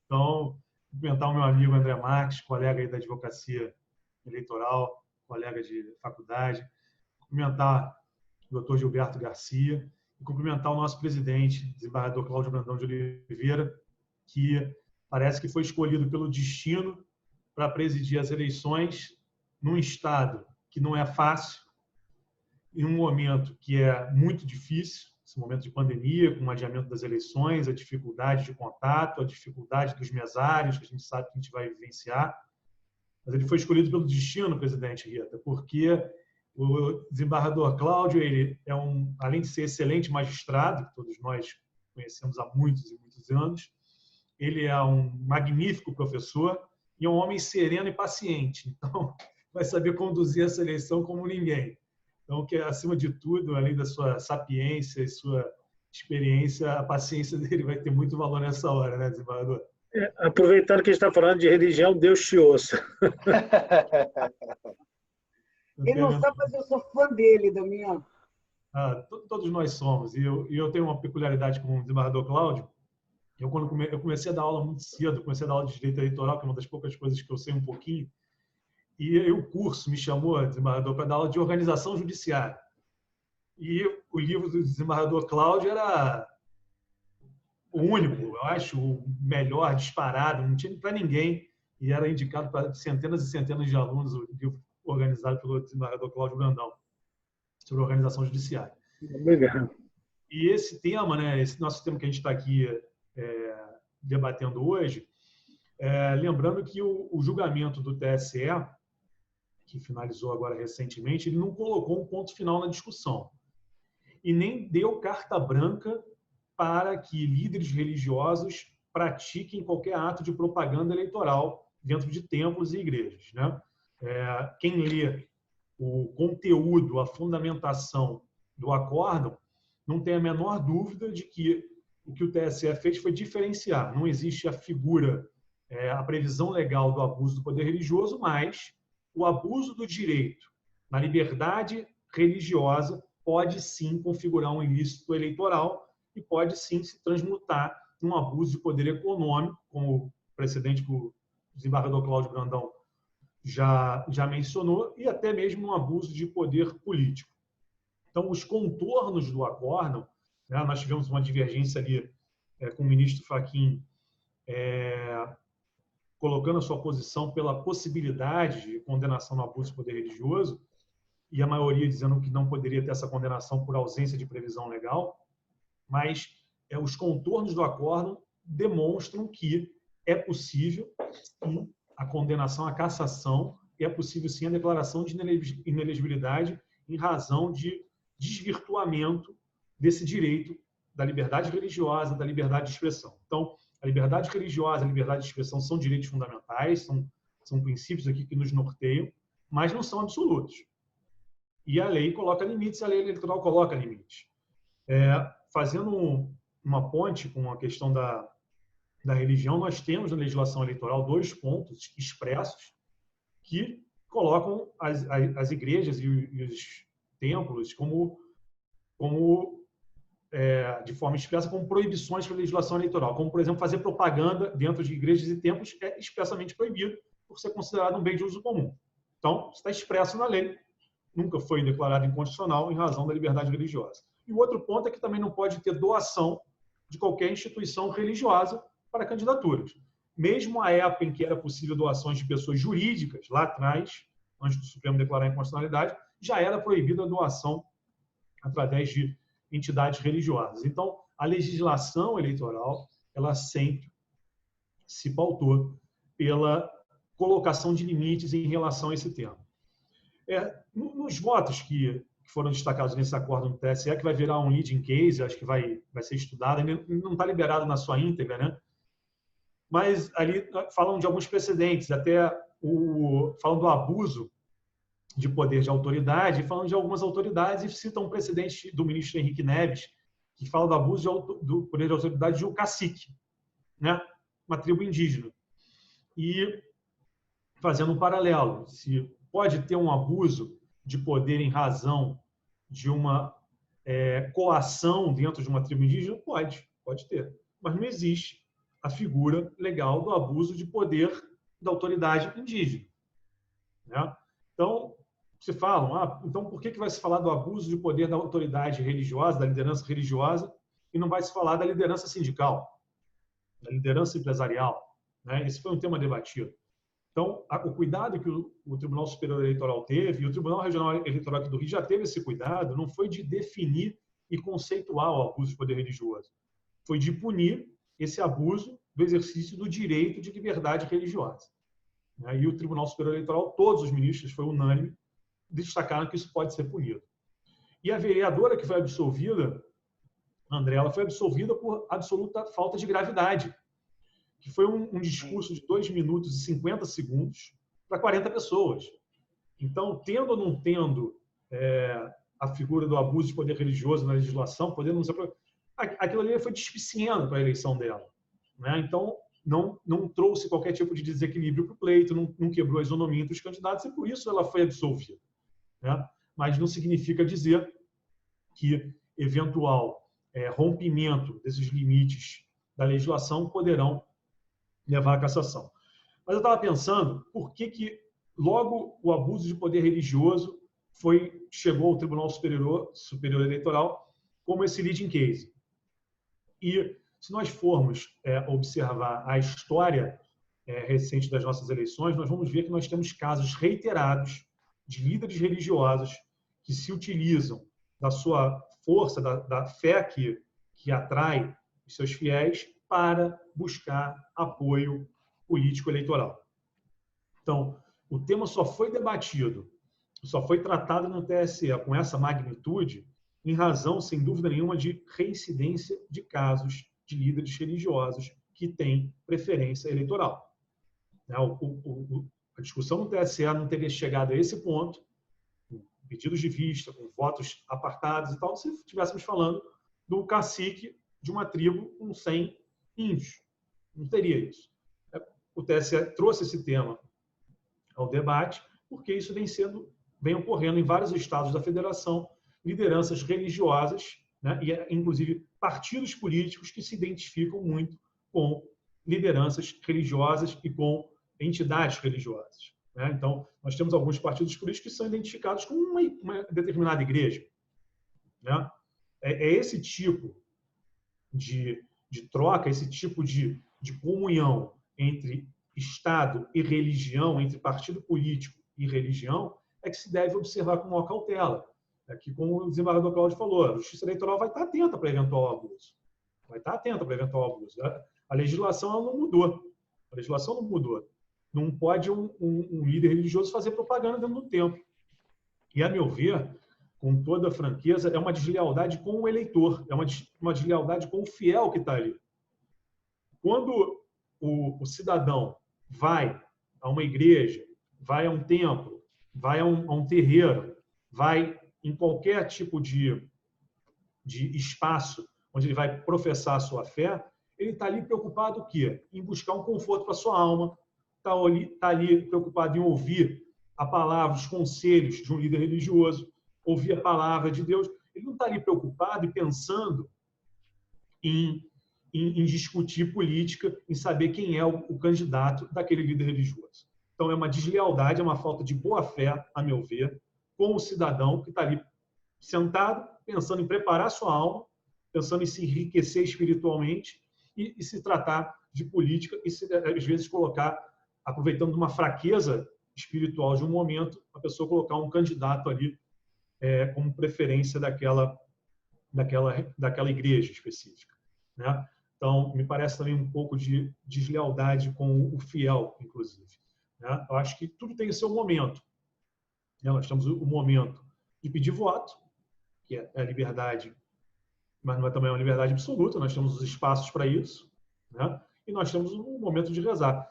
Então, cumprimentar o meu amigo André Marques, colega aí da advocacia eleitoral, colega de faculdade, cumprimentar o doutor Gilberto Garcia e cumprimentar o nosso presidente, desembargador Cláudio Brandão de Oliveira, que parece que foi escolhido pelo destino para presidir as eleições num estado que não é fácil, em um momento que é muito difícil, esse momento de pandemia, com o adiamento das eleições, a dificuldade de contato, a dificuldade dos mesários, que a gente sabe que a gente vai vivenciar. Mas ele foi escolhido pelo destino, presidente Rita, porque o desembargador Cláudio, ele é além de ser excelente magistrado, que todos nós conhecemos há muitos e muitos anos, ele é um magnífico professor e é um homem sereno e paciente. Então, vai saber conduzir essa eleição como ninguém. Então, que acima de tudo, além da sua sapiência e sua experiência, a paciência dele vai ter muito valor nessa hora, né, desembargador? Aproveitando que a gente está falando de religião, Deus te ouça. Ele não sabe, mas eu sou fã dele, Damião. Todos nós somos. E eu tenho uma peculiaridade com o desembargador Cláudio. Eu comecei a dar aula muito cedo, comecei a dar aula de direito eleitoral, que é uma das poucas coisas que eu sei um pouquinho. E o curso me chamou, desembargador, para dar aula de organização judiciária. E o livro do desembargador Cláudio era o único, eu acho, o melhor, disparado, não tinha para ninguém. E era indicado para centenas e centenas de alunos, o livro organizado pelo desembargador Cláudio Brandão, sobre organização judiciária. Obrigado. E esse tema, né, esse nosso tema que a gente está aqui debatendo hoje, lembrando que o julgamento do TSE, que finalizou agora recentemente, ele não colocou um ponto final na discussão e nem deu carta branca para que líderes religiosos pratiquem qualquer ato de propaganda eleitoral dentro de templos e igrejas, né? Quem lê o conteúdo, a fundamentação do acórdão, não tem a menor dúvida de que o que o TSE fez foi diferenciar. Não existe a figura, a previsão legal do abuso do poder religioso, mas o abuso do direito na liberdade religiosa pode sim configurar um ilícito eleitoral e pode sim se transmutar num abuso de poder econômico, como o precedente que o desembargador Cláudio Brandão já mencionou, e até mesmo um abuso de poder político. Então, os contornos do acórdão, né, nós tivemos uma divergência ali com o ministro Fachin, colocando a sua posição pela possibilidade de condenação no abuso de poder religioso, e a maioria dizendo que não poderia ter essa condenação por ausência de previsão legal, mas os contornos do acórdão demonstram que é possível sim, a condenação, a cassação, e é possível sim a declaração de inelegibilidade em razão de desvirtuamento desse direito da liberdade religiosa, da liberdade de expressão. Então, a liberdade religiosa, a liberdade de expressão são direitos fundamentais, são princípios aqui que nos norteiam, mas não são absolutos. E a lei coloca limites, a lei eleitoral coloca limites. Fazendo uma ponte com a questão da religião, nós temos na legislação eleitoral 2 pontos expressos que colocam as igrejas e os templos como como de forma expressa, como proibições para a legislação eleitoral, como, por exemplo, fazer propaganda dentro de igrejas e templos é expressamente proibido por ser considerado um bem de uso comum. Então, está expresso na lei, nunca foi declarado inconstitucional em razão da liberdade religiosa. E o outro ponto é que também não pode ter doação de qualquer instituição religiosa para candidaturas. Mesmo a época em que era possível doações de pessoas jurídicas, lá atrás, antes do Supremo declarar a inconstitucionalidade, já era proibida a doação através de entidades religiosas. Então, a legislação eleitoral, ela sempre se pautou pela colocação de limites em relação a esse tema. Nos votos que foram destacados nesse acordo no TSE, que vai virar um leading case, acho que vai ser estudado, ainda não está liberado na sua íntegra, né? Mas ali falam de alguns precedentes, até falam do abuso de poder de autoridade, falam de algumas autoridades e citam um precedente do ministro Henrique Neves, que fala do abuso do poder de autoridade de um cacique, né? Uma tribo indígena. E fazendo um paralelo, se pode ter um abuso de poder em razão de uma coação dentro de uma tribo indígena, pode ter. Mas não existe a figura legal do abuso de poder da autoridade indígena, né? Então, se falam, então por que vai se falar do abuso de poder da autoridade religiosa, da liderança religiosa, e não vai se falar da liderança sindical, da liderança empresarial, né? Esse foi um tema debatido. Então, o cuidado que o Tribunal Superior Eleitoral teve, e o Tribunal Regional Eleitoral aqui do Rio já teve esse cuidado, não foi de definir e conceituar o abuso de poder religioso, foi de punir esse abuso do exercício do direito de liberdade religiosa. E o Tribunal Superior Eleitoral, todos os ministros, foi unânime, destacaram que isso pode ser punido. E a vereadora que foi absolvida, André, ela foi absolvida por absoluta falta de gravidade, que foi um discurso de 2 minutos e 50 segundos para 40 pessoas. Então, tendo ou não tendo a figura do abuso de poder religioso na legislação, aquilo ali foi despiciando para a eleição dela, né? Então, não trouxe qualquer tipo de desequilíbrio para o pleito, não quebrou a isonomia entre os candidatos, e por isso ela foi absolvida, né? Mas não significa dizer que eventual rompimento desses limites da legislação poderão levar à cassação. Mas eu estava pensando por que logo o abuso de poder religioso chegou ao Tribunal Superior Eleitoral como esse leading case. E se nós formos observar a história recente das nossas eleições, nós vamos ver que nós temos casos reiterados de líderes religiosos que se utilizam da sua força, da fé que atrai os seus fiéis para buscar apoio político eleitoral. Então, o tema só foi debatido, só foi tratado no TSE com essa magnitude em razão, sem dúvida nenhuma, de reincidência de casos de líderes religiosos que têm preferência eleitoral. A discussão no TSE não teria chegado a esse ponto, com pedidos de vista, com votos apartados e tal, se estivéssemos falando do cacique de uma tribo com 100 índios. Não teria isso. O TSE trouxe esse tema ao debate porque isso vem ocorrendo em vários estados da federação, lideranças religiosas, né, e inclusive partidos políticos que se identificam muito com lideranças religiosas e com entidades religiosas, né? Então, nós temos alguns partidos políticos que são identificados com uma determinada igreja, né? É esse tipo de troca, esse tipo de comunhão entre Estado e religião, entre partido político e religião, é que se deve observar com maior cautela. Que, como o desembargador Cláudio falou, a Justiça Eleitoral vai estar atenta para eventual abuso. Vai estar atenta para eventual abuso. A legislação ela não mudou. A legislação não mudou. Não pode um líder religioso fazer propaganda dentro do templo. E, a meu ver, com toda a franqueza, é uma deslealdade com o eleitor, é uma deslealdade com o fiel que está ali. Quando o cidadão vai a uma igreja, vai a um templo, vai a um terreiro, vai em qualquer tipo de espaço onde ele vai professar a sua fé, ele está ali preocupado o quê? Em buscar um conforto para a sua alma, está ali preocupado em ouvir a palavra, os conselhos de um líder religioso, ouvir a palavra de Deus. Ele não está ali preocupado e pensando em discutir política, em saber quem é o candidato daquele líder religioso. Então, é uma deslealdade, é uma falta de boa-fé, a meu ver, com o cidadão que está ali sentado, pensando em preparar sua alma, pensando em se enriquecer espiritualmente e se tratar de política e, às vezes, colocar, aproveitando uma fraqueza espiritual de um momento, a pessoa colocar um candidato ali como preferência daquela igreja específica, né? Então, me parece também um pouco de deslealdade com o fiel, inclusive, né? Eu acho que tudo tem o seu momento, né? Nós temos o momento de pedir voto, que é a liberdade, mas não é também uma liberdade absoluta, nós temos os espaços para isso, né? E nós temos um momento de rezar.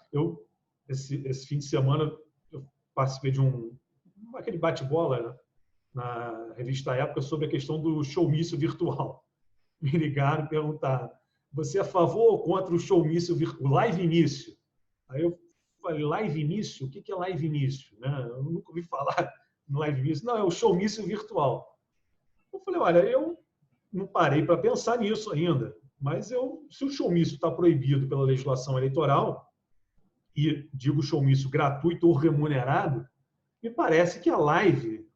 Esse fim de semana, eu participei de aquele bate-bola, né, na revista Época, sobre a questão do showmício virtual. Me ligaram e perguntaram: você é a favor ou contra o showmício virtual, o live início? Aí eu falei: live início? O que é live início? Né? Eu nunca ouvi falar no live início. Não, é o showmício virtual. Eu falei: olha, eu não parei para pensar nisso ainda, mas se o showmício está proibido pela legislação eleitoral, e digo showmício gratuito ou remunerado, me parece que o live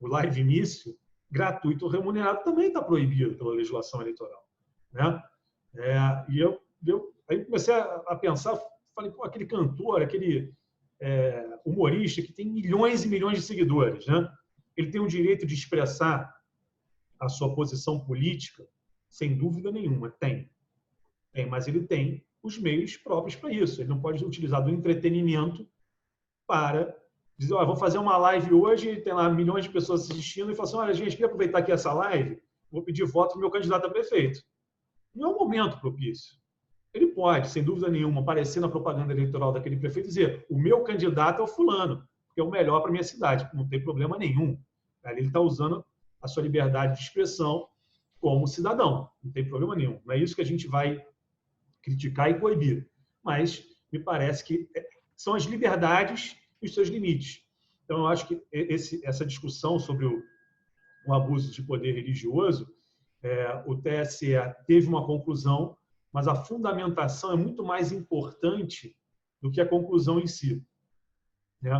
início, gratuito ou remunerado, também está proibido pela legislação eleitoral, né? Aí comecei a pensar, falei: pô, aquele cantor, aquele humorista que tem milhões e milhões de seguidores, né? Ele tem o direito de expressar a sua posição política, sem dúvida nenhuma, mas ele tem os meios próprios para isso. Ele não pode utilizar do entretenimento para dizer: vou fazer uma live hoje, tem lá milhões de pessoas assistindo, e falar assim: olha, gente, queria aproveitar aqui essa live, vou pedir voto do meu candidato a prefeito. Não é um momento propício. Ele pode, sem dúvida nenhuma, aparecer na propaganda eleitoral daquele prefeito e dizer: o meu candidato é o fulano, porque é o melhor para a minha cidade. Não tem problema nenhum. Ele está usando a sua liberdade de expressão como cidadão. Não tem problema nenhum. Não é isso que a gente vai criticar e coibir. Mas me parece que são as liberdades e os seus limites. Então, eu acho que essa discussão sobre o abuso de poder religioso, o TSE teve uma conclusão, mas a fundamentação é muito mais importante do que a conclusão em si, né?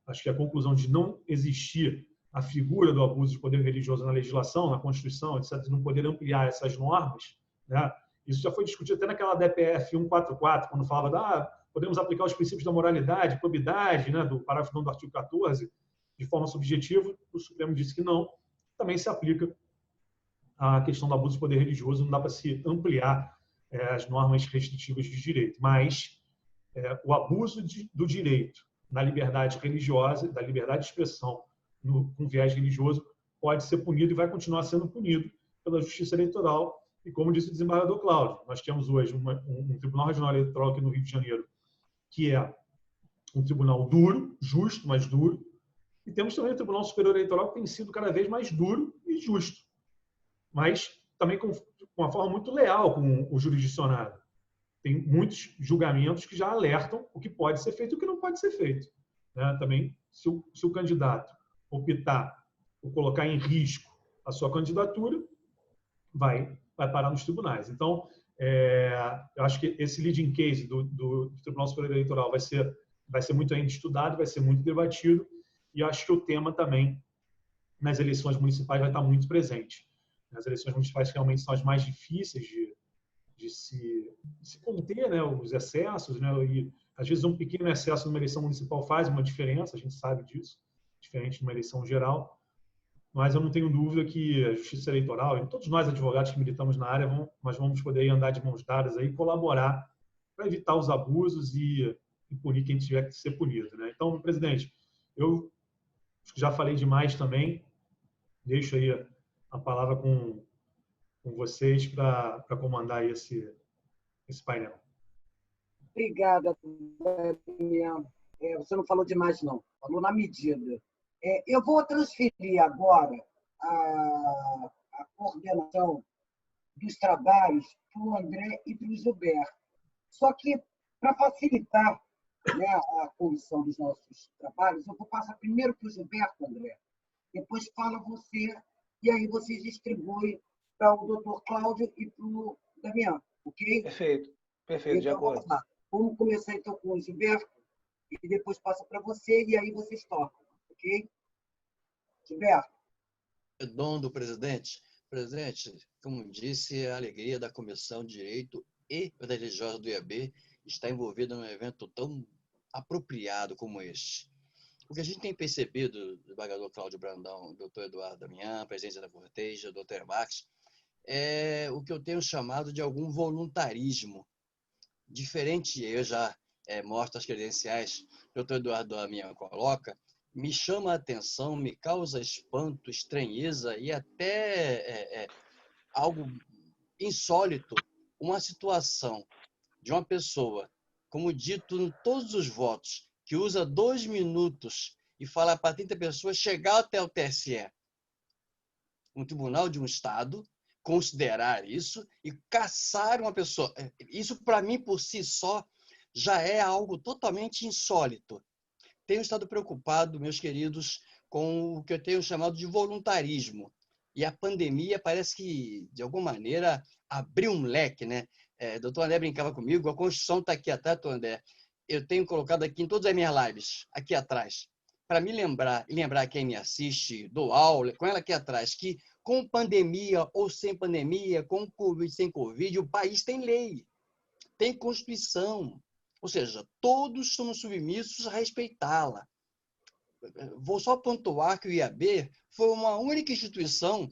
Acho que a conclusão de não existir a figura do abuso de poder religioso na legislação, na Constituição, etc., de não poder ampliar essas normas, né? Isso já foi discutido até naquela DPF 144, quando falava podemos aplicar os princípios da moralidade, probidade, né, do parágrafo 9 do artigo 14, de forma subjetiva. O Supremo disse que não. Também se aplica a questão do abuso de poder religioso, não dá para se ampliar as normas restritivas de direito. Mas o abuso do direito na liberdade religiosa, da liberdade de expressão com viés religioso, pode ser punido e vai continuar sendo punido pela Justiça Eleitoral. E como disse o desembargador Cláudio, nós temos hoje um Tribunal Regional Eleitoral aqui no Rio de Janeiro, que é um tribunal duro, justo, mas duro, e temos também o Tribunal Superior Eleitoral, que tem sido cada vez mais duro e justo, mas também com uma forma muito leal com o jurisdicionado. Tem muitos julgamentos que já alertam o que pode ser feito e o que não pode ser feito, né? Também, se o candidato optar por colocar em risco a sua candidatura, vai parar nos tribunais. Então, eu acho que esse leading case do Tribunal Superior Eleitoral vai ser muito ainda estudado, vai ser muito debatido, e acho que o tema também, nas eleições municipais, vai estar muito presente. As eleições municipais realmente são as mais difíceis de se conter, né, os excessos, né, e às vezes um pequeno excesso numa eleição municipal faz uma diferença, a gente sabe disso, diferente de uma eleição geral. Mas eu não tenho dúvida que a Justiça Eleitoral, e todos nós advogados que militamos na área, nós vamos poder andar de mãos dadas aí, colaborar para evitar os abusos e punir quem tiver que ser punido, né? Então, presidente, eu já falei demais também, deixo aí a palavra com vocês para comandar esse painel. Obrigada, Daniel. Você não falou demais, não. Falou na medida. Eu vou transferir agora a coordenação dos trabalhos para o André e para o Gilberto. Só que, para facilitar, né, a condução dos nossos trabalhos, eu vou passar primeiro para o Gilberto, André. Depois fala você e aí vocês distribuem para o doutor Cláudio e para o Damião, ok? Perfeito, perfeito, de Então, acordo. vamos lá. Vamos começar, então, com o Gilberto, e depois passa para você, e aí vocês tocam, ok? Gilberto. Redondo, presidente. Presidente, como disse, a alegria da Comissão de Direito e Religiosa do IAB está envolvida num evento tão apropriado como este. O que a gente tem percebido, do desembargador Cláudio Brandão, doutor Eduardo Damião, presidente da Corteja, doutor Max, é o que eu tenho chamado de algum voluntarismo. Diferente, eu já mostro as credenciais que o doutor Eduardo Damião coloca, me chama a atenção, me causa espanto, estranheza e até algo insólito, uma situação de uma pessoa, como dito em todos os votos, que usa 2 minutos e fala para 30 pessoas chegar até o TSE, um tribunal de um Estado, considerar isso e caçar uma pessoa. Isso, para mim, por si só, já é algo totalmente insólito. Tenho estado preocupado, meus queridos, com o que eu tenho chamado de voluntarismo. E a pandemia parece que, de alguma maneira, abriu um leque, né? Doutor André brincava comigo, a Constituição está aqui atrás, doutor André. Eu tenho colocado aqui em todas as minhas lives, aqui atrás, para me lembrar, e lembrar quem me assiste, dou aula, com ela aqui atrás, que com pandemia ou sem pandemia, com Covid, sem Covid, o país tem lei, tem Constituição. Ou seja, todos somos submissos a respeitá-la. Vou só pontuar que o IAB foi uma única instituição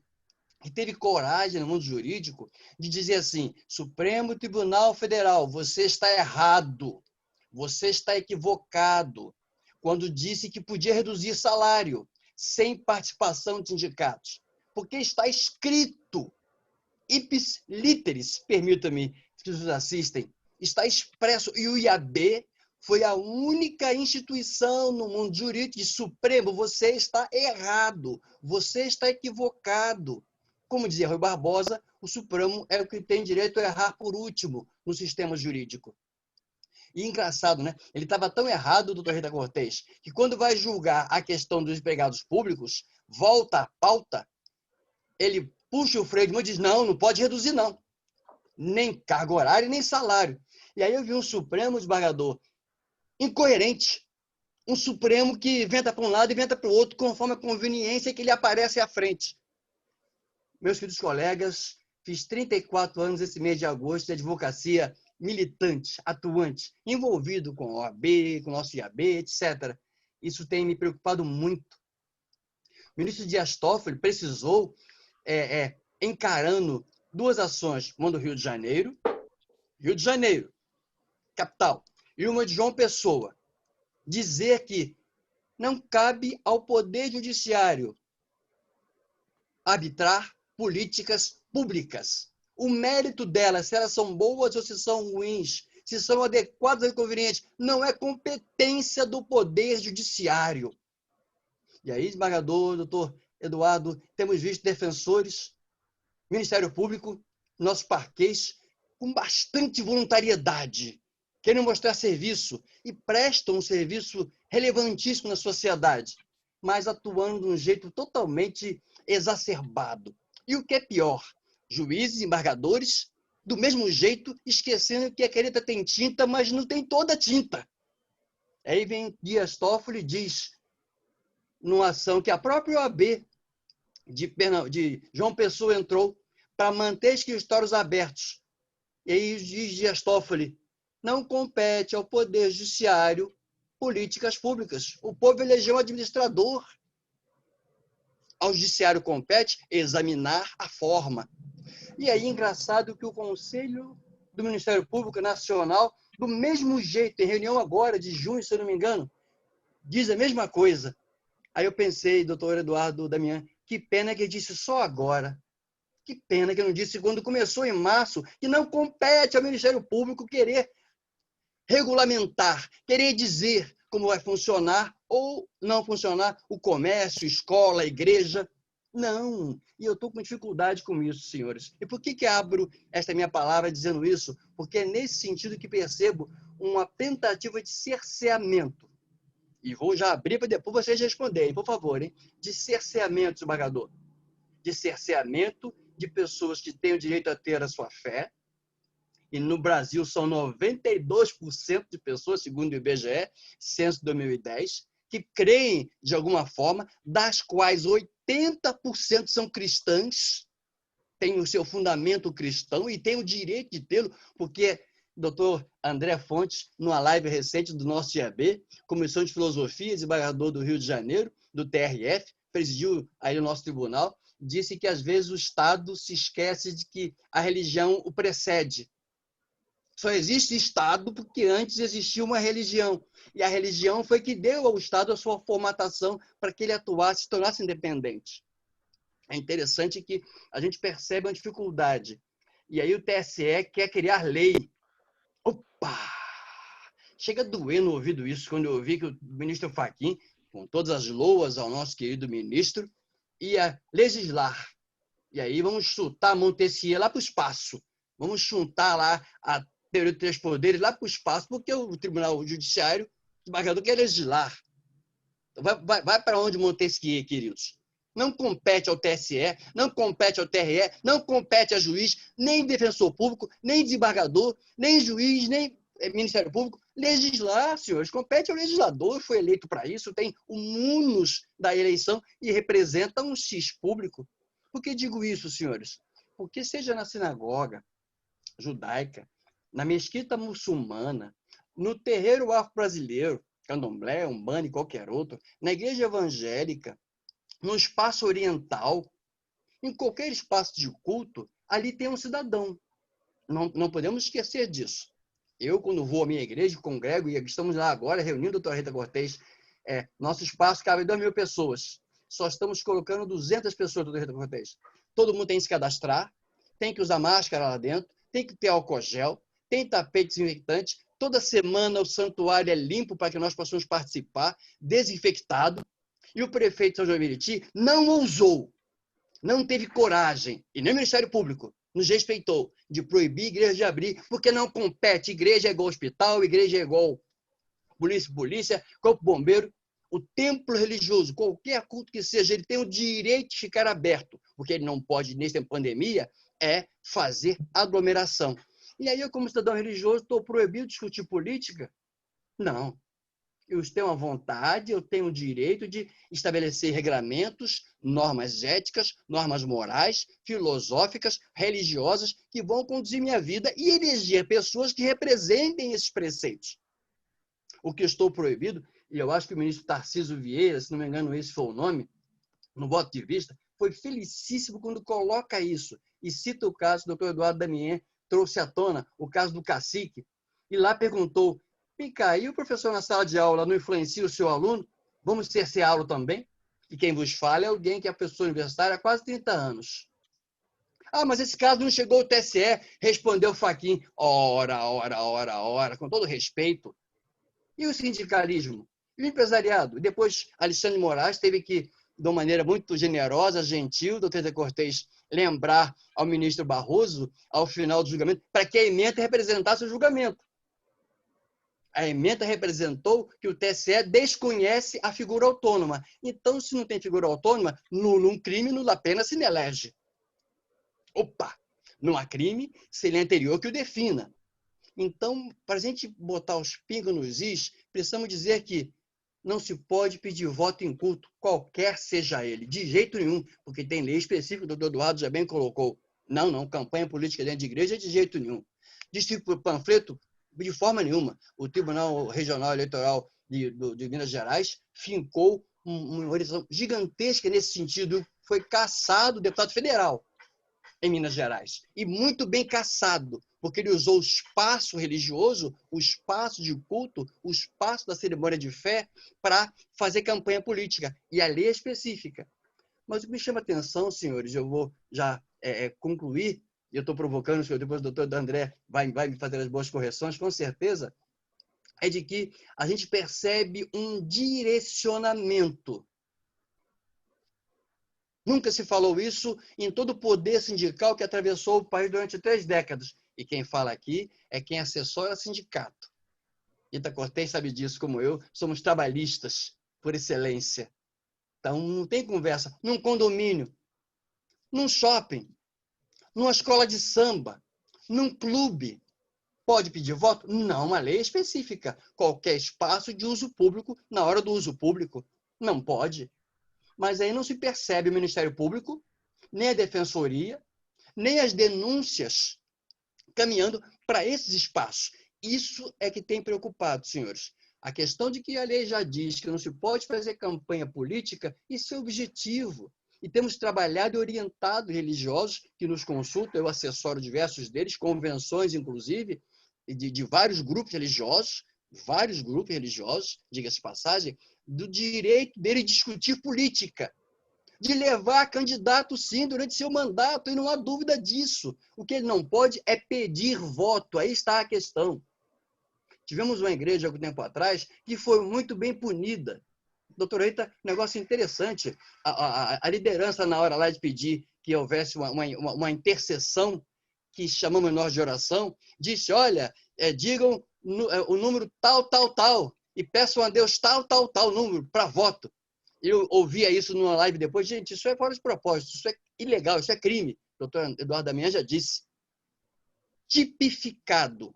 que teve coragem no mundo jurídico de dizer assim: Supremo Tribunal Federal, você está errado, você está equivocado, quando disse que podia reduzir salário sem participação de sindicatos. Porque está escrito, ipsis literis, permita-me que os assistem, está expresso, e o IAB foi a única instituição no mundo jurídico de Supremo, você está errado, você está equivocado. Como dizia Rui Barbosa, o Supremo é o que tem direito a errar por último no sistema jurídico. E engraçado, né? Ele estava tão errado, o doutor Rita Cortez, que quando vai julgar a questão dos empregados públicos, volta à pauta, ele puxa o freio de mão e diz: não, não pode reduzir, não. Nem carga horária, nem salário. E aí eu vi um Supremo desembargador incoerente, um Supremo que venta para um lado e venta para o outro, conforme a conveniência que ele aparece à frente. Meus queridos colegas, fiz 34 anos esse mês de agosto de advocacia militante, atuante, envolvido com a OAB, com o nosso IAB, etc. Isso tem me preocupado muito. O ministro Dias Toffoli precisou, encarando 2 ações, uma do Rio de Janeiro, capital, e uma de João Pessoa, dizer que não cabe ao Poder Judiciário arbitrar políticas públicas. O mérito delas, se elas são boas ou se são ruins, se são adequadas ou inconvenientes, não é competência do Poder Judiciário. E aí, desembargador, doutor Eduardo, temos visto defensores, Ministério Público, nossos parquês, com bastante voluntariedade, querem mostrar serviço e prestam um serviço relevantíssimo na sociedade, mas atuando de um jeito totalmente exacerbado. E o que é pior, juízes e embargadores, do mesmo jeito, esquecendo que a caneta tem tinta, mas não tem toda a tinta. Aí vem Dias Toffoli e diz, numa ação que a própria OAB de João Pessoa entrou para manter escritórios abertos. E aí diz Dias Toffoli, não compete ao Poder Judiciário políticas públicas. O povo elegeu um administrador. Ao Judiciário compete examinar a forma. E aí, engraçado que o Conselho do Ministério Público Nacional, do mesmo jeito, em reunião agora de junho, se eu não me engano, diz a mesma coisa. Aí eu pensei, doutor Eduardo Damião, que pena que ele disse só agora. Que pena que não disse quando começou em março, que não compete ao Ministério Público querer regulamentar, querer dizer como vai funcionar ou não funcionar o comércio, escola, igreja. Não, e eu estou com dificuldade com isso, senhores. E por que abro esta minha palavra dizendo isso? Porque é nesse sentido que percebo uma tentativa de cerceamento. E vou já abrir para depois vocês responderem, por favor, hein? De cerceamento, desembargador. de cerceamento de pessoas que têm o direito a ter a sua fé. E no Brasil são 92% de pessoas, segundo o IBGE, censo de 2010, que creem de alguma forma, das quais 80% são cristãs, têm o seu fundamento cristão e têm o direito de tê-lo, porque o doutor André Fontes, numa live recente do nosso IAB, Comissão de Filosofia, desembargador do Rio de Janeiro, do TRF, presidiu aí o nosso tribunal, disse que às vezes o Estado se esquece de que a religião o precede. Só existe Estado porque antes existia uma religião. E a religião foi que deu ao Estado a sua formatação para que ele atuasse, se tornasse independente. É interessante que a gente percebe uma dificuldade. E aí o TSE quer criar lei. Opa! Chega a doer no ouvido isso, quando eu ouvi que o ministro Fachin, com todas as loas ao nosso querido ministro, ia legislar. E aí vamos chutar Montesquieu lá para o espaço. Vamos chutar lá a teoria dos três poderes lá para o espaço, porque o Tribunal Judiciário, o desembargador, quer legislar. Então vai para onde Montesquieu, queridos? Não compete ao TSE, não compete ao TRE, não compete a juiz, nem defensor público, nem desembargador, nem juiz, nem Ministério Público. Legislar, senhores, compete ao legislador, foi eleito para isso, tem o munus da eleição e representa um X público. Por que digo isso, senhores? Porque seja na sinagoga judaica, na mesquita muçulmana, no terreiro afro-brasileiro, candomblé, umbanda e qualquer outro, na igreja evangélica, no espaço oriental, em qualquer espaço de culto, ali tem um cidadão. Não podemos esquecer disso. Eu, quando vou à minha igreja, congrego, e estamos lá agora reunindo a doutora Rita Cortez, nosso espaço cabe 2.000 pessoas. Só estamos colocando 200 pessoas, doutora Rita Cortez. Todo mundo tem que se cadastrar, tem que usar máscara lá dentro, tem que ter álcool gel, tem tapete desinfetante. Toda semana o santuário é limpo para que nós possamos participar, desinfectado. E o prefeito de São João de Meriti não ousou, não teve coragem, e nem o Ministério Público nos respeitou, de proibir a igreja de abrir, porque não compete. Igreja é igual hospital, igreja é igual polícia, corpo bombeiro. O templo religioso, qualquer culto que seja, ele tem o direito de ficar aberto. O que ele não pode, nessa pandemia, é fazer aglomeração. E aí, eu, como cidadão religioso, estou proibido de discutir política? Não. Eu tenho a vontade, eu tenho o direito de estabelecer regramentos, normas éticas, normas morais, filosóficas, religiosas, que vão conduzir minha vida e eleger pessoas que representem esses preceitos. O que eu estou proibido, e eu acho que o ministro Tarcísio Vieira, se não me engano esse foi o nome, no voto de vista, foi felicíssimo quando coloca isso e cita o caso do Dr. Eduardo Damien, trouxe à tona o caso do cacique, e lá perguntou: Pica, e o professor na sala de aula não influencia o seu aluno? Vamos cerceá-lo também? E quem vos fala é alguém que é professor universitário há quase 30 anos. Ah, mas esse caso não chegou ao TSE, respondeu Fachin. Ora, com todo respeito. E o sindicalismo? E o empresariado? E depois Alexandre de Moraes teve que, de uma maneira muito generosa, gentil, doutor Rita Cortez, lembrar ao ministro Barroso, ao final do julgamento, para que a ementa representasse o julgamento. A ementa representou que o TSE desconhece a figura autônoma. Então, se não tem figura autônoma, nulo um crime, nula pena se elege. Opa! Não há crime se ele é anterior que o defina. Então, para a gente botar os pingos nos is, precisamos dizer que não se pode pedir voto em culto, qualquer seja ele, de jeito nenhum, porque tem lei específica, o doutor Eduardo já bem colocou. Não, campanha política dentro de igreja de jeito nenhum. Distribuir panfleto, de forma nenhuma. O Tribunal Regional Eleitoral de Minas Gerais fincou uma orientação gigantesca nesse sentido. Foi cassado o deputado federal em Minas Gerais. E muito bem cassado, porque ele usou o espaço religioso, o espaço de culto, o espaço da cerimônia de fé para fazer campanha política. E a lei é específica. Mas o que me chama a atenção, senhores, eu vou já concluir, e eu estou provocando, depois o doutor André vai me fazer as boas correções, com certeza, é de que a gente percebe um direcionamento. Nunca se falou isso em todo o poder sindical que atravessou o país durante 3 décadas. E quem fala aqui é quem assessora sindicato. Rita Cortez sabe disso, como eu, somos trabalhistas por excelência. Então, não tem conversa. Num condomínio, num shopping, numa escola de samba, num clube, pode pedir voto? Não, uma lei específica. Qualquer espaço de uso público, na hora do uso público, não pode. Mas aí não se percebe o Ministério Público, nem a Defensoria, nem as denúncias caminhando para esses espaços. Isso é que tem preocupado, senhores. A questão de que a lei já diz que não se pode fazer campanha política, isso é objetivo. E temos trabalhado e orientado religiosos que nos consultam, eu assessoro diversos deles, convenções, inclusive, de vários grupos religiosos, diga-se de passagem, do direito dele discutir política, de levar candidato, sim, durante seu mandato, e não há dúvida disso. O que ele não pode é pedir voto, aí está a questão. Tivemos uma igreja, há algum tempo atrás, que foi muito bem punida. Doutor Eita, negócio interessante. A liderança, na hora lá de pedir que houvesse uma intercessão, que chamamos nós de oração, disse, olha, digam o número tal, tal, tal, e peçam a Deus tal, tal, tal número para voto. Eu ouvia isso numa live depois, gente, isso é fora de propósito, isso é ilegal, isso é crime. O doutor Eduardo Damião já disse. Tipificado.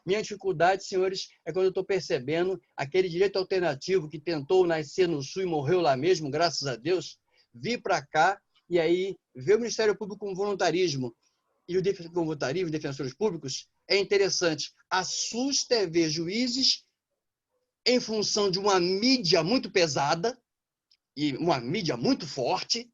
Minha dificuldade, senhores, é quando eu estou percebendo aquele direito alternativo que tentou nascer no Sul e morreu lá mesmo, graças a Deus, vir para cá e aí ver o Ministério Público com voluntarismo e o voluntarismo, os defensores públicos, é interessante. Assusta é ver juízes em função de uma mídia muito pesada e uma mídia muito forte,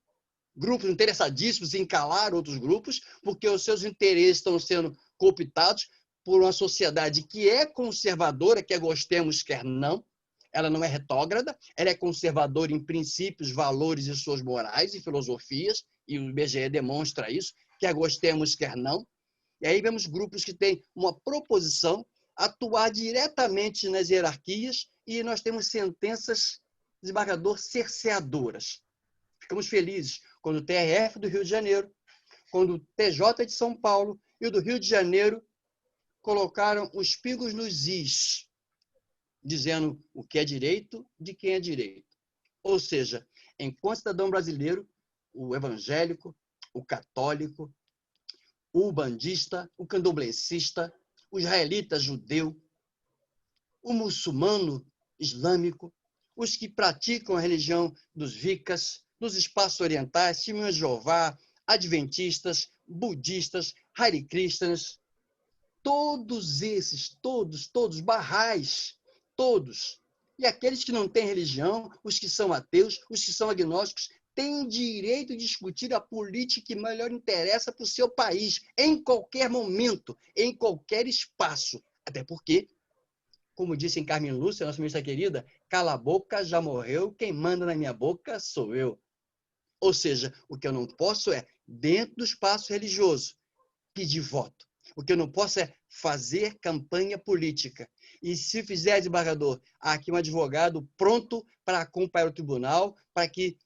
grupos interessadíssimos em calar outros grupos, porque os seus interesses estão sendo cooptados por uma sociedade que é conservadora, quer gostemos, quer não. Ela não é retrógrada, ela é conservadora em princípios, valores e suas morais e filosofias, e o IBGE demonstra isso, quer gostemos, quer não. E aí vemos grupos que têm uma proposição, atuar diretamente nas hierarquias, e nós temos sentenças, desembargador, cerceadoras. Ficamos felizes quando o TRF do Rio de Janeiro, quando o TJ de São Paulo e o do Rio de Janeiro colocaram os pingos nos is, dizendo o que é direito de quem é direito. Ou seja, enquanto cidadão brasileiro, o evangélico, o católico, o bandista, o candomblessista, o israelita judeu, o muçulmano islâmico, os que praticam a religião dos Vicas, dos espaços orientais, Testemunhas de Jeová, adventistas, budistas, Hare Krishnas, todos esses, todos, barrais, todos. E aqueles que não têm religião, os que são ateus, os que são agnósticos, têm direito de discutir a política que melhor interessa para o seu país, em qualquer momento, em qualquer espaço. Até porque, como disse em Carmen Lúcia, nossa ministra querida, cala a boca, já morreu, quem manda na minha boca sou eu. Ou seja, o que eu não posso é, dentro do espaço religioso, pedir voto. O que eu não posso é fazer campanha política. E se fizer, desembargador, há aqui um advogado pronto para acompanhar o tribunal, para que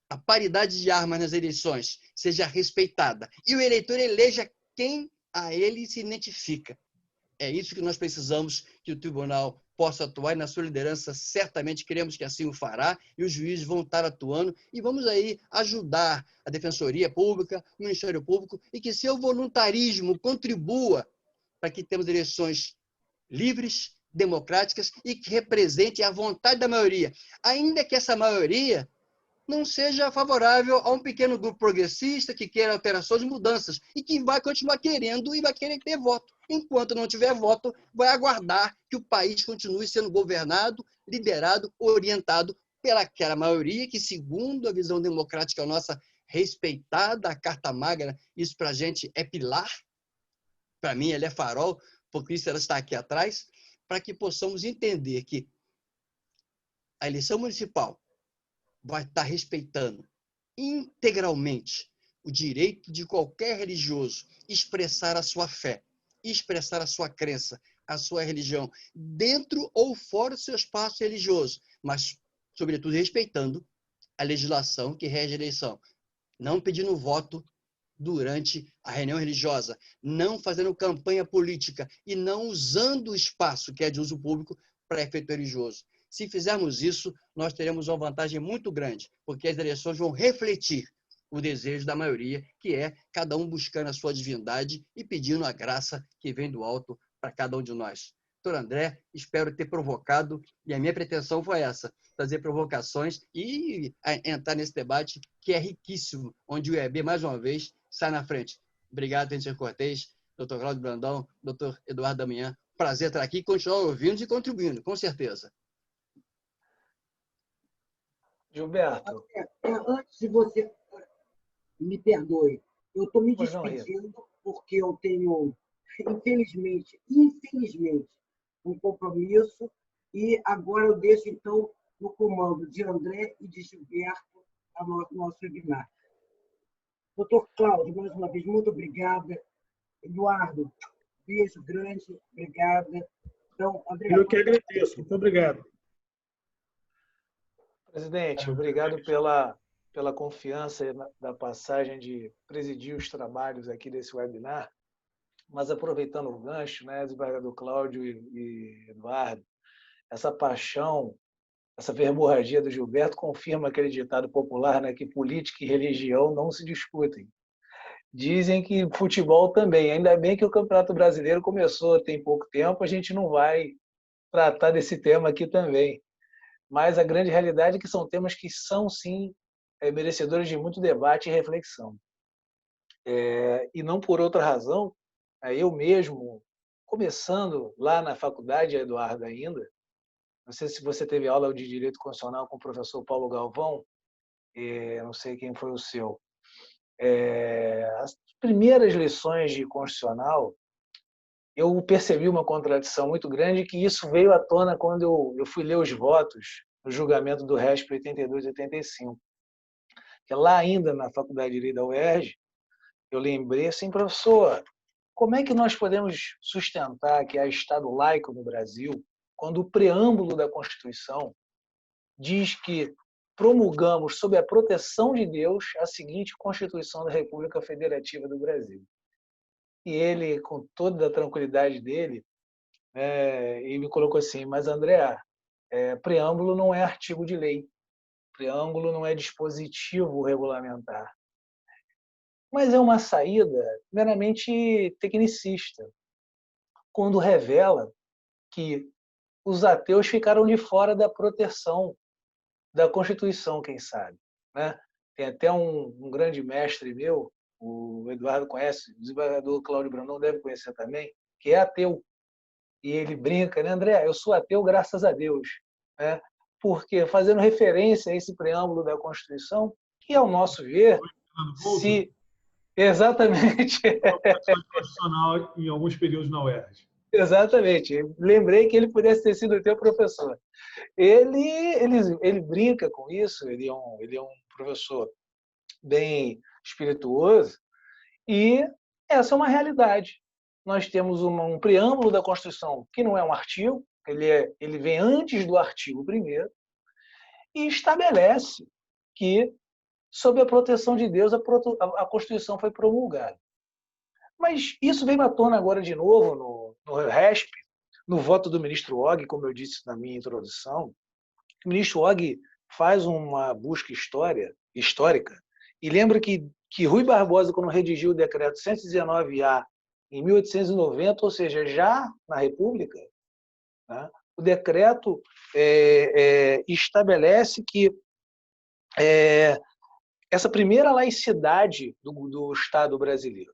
a paridade de armas nas eleições seja respeitada e o eleitor eleja quem a ele se identifica. É isso que nós precisamos, que o tribunal possa atuar, e na sua liderança certamente queremos que assim o fará, e os juízes vão estar atuando, e vamos aí ajudar a Defensoria Pública, o Ministério Público, e que seu voluntarismo contribua para que temos eleições livres, democráticas e que representem a vontade da maioria, ainda que essa maioria não seja favorável a um pequeno grupo progressista que queira alterações e mudanças e que vai continuar querendo e vai querer ter voto. Enquanto não tiver voto, vai aguardar que o país continue sendo governado, liderado, orientado pelaquela maioria que, segundo a visão democrática nossa, respeitada, a Carta Magna, isso para a gente é pilar, para mim ela é farol, porque isso ela está aqui atrás, para que possamos entender que a eleição municipal vai estar respeitando integralmente o direito de qualquer religioso expressar a sua fé, expressar a sua crença, a sua religião, dentro ou fora do seu espaço religioso, mas, sobretudo, respeitando a legislação que rege a eleição. Não pedindo voto durante a reunião religiosa, não fazendo campanha política e não usando o espaço que é de uso público para efeito religioso. Se fizermos isso, nós teremos uma vantagem muito grande, porque as eleições vão refletir o desejo da maioria, que é cada um buscando a sua divindade e pedindo a graça que vem do alto para cada um de nós. Doutor André, espero ter provocado, e a minha pretensão foi essa, trazer provocações e entrar nesse debate que é riquíssimo, onde o IAB, mais uma vez, sai na frente. Obrigado, Tenente Cortez, doutor Cláudio Brandão, doutor Eduardo Damião. Prazer estar aqui e continuar ouvindo e contribuindo, com certeza. Gilberto. Antes de você, me perdoe, eu estou me Pois não, despedindo porque eu tenho, infelizmente, um compromisso e agora eu deixo, então, no comando de André e de Gilberto a nosso webinar. Doutor Cláudio, mais uma vez, muito obrigada. Eduardo, beijo grande, obrigada. Então, André, Eu que agradeço, muito obrigado. Presidente, obrigado pela confiança da passagem de presidir os trabalhos aqui desse webinar, mas aproveitando o gancho, né, desembargador Cláudio e Eduardo, essa paixão, essa verborragia do Gilberto confirma aquele ditado popular, né, que política e religião não se discutem. Dizem que futebol também, ainda bem que o Campeonato Brasileiro começou tem pouco tempo, a gente não vai tratar desse tema aqui também. Mas a grande realidade é que são temas que são, sim, merecedores de muito debate e reflexão. E não por outra razão, eu mesmo, começando lá na faculdade, Eduardo, ainda, não sei se você teve aula de Direito Constitucional com o professor Paulo Galvão, não sei quem foi o seu. As primeiras lições de Constitucional, eu percebi uma contradição muito grande, que isso veio à tona quando eu fui ler os votos no julgamento do RESP 82 e 85. Que lá ainda na Faculdade de Direito da UERJ, eu lembrei assim, professor, como é que nós podemos sustentar que há Estado laico no Brasil quando o preâmbulo da Constituição diz que promulgamos, sob a proteção de Deus, a seguinte Constituição da República Federativa do Brasil? E ele, com toda a tranquilidade dele, ele me colocou assim, mas André, preâmbulo não é artigo de lei, preâmbulo não é dispositivo regulamentar, mas é uma saída meramente tecnicista, quando revela que os ateus ficaram de fora da proteção da Constituição, quem sabe, né? Tem até um grande mestre meu, o Eduardo conhece, o desembargador Cláudio Brandão deve conhecer também, que é ateu. E ele brinca, né, André? Eu sou ateu graças a Deus. Né? Porque, fazendo referência a esse preâmbulo da Constituição, que, ao nosso ver, se... Exatamente. Constitucional em alguns períodos na UERJ. Exatamente. Lembrei que ele pudesse ter sido o teu professor. Ele brinca com isso, ele é um professor bem espirituoso, e essa é uma realidade. Nós temos um preâmbulo da Constituição que não é um artigo, ele vem antes do artigo 1º e estabelece que, sob a proteção de Deus, a Constituição foi promulgada. Mas isso veio à tona agora de novo no RESP, no voto do ministro Og, como eu disse na minha introdução. O ministro Og faz uma busca histórica e lembra que Rui Barbosa, quando redigiu o decreto 119A em 1890, ou seja, já na República, né, o decreto estabelece que essa primeira laicidade do Estado brasileiro.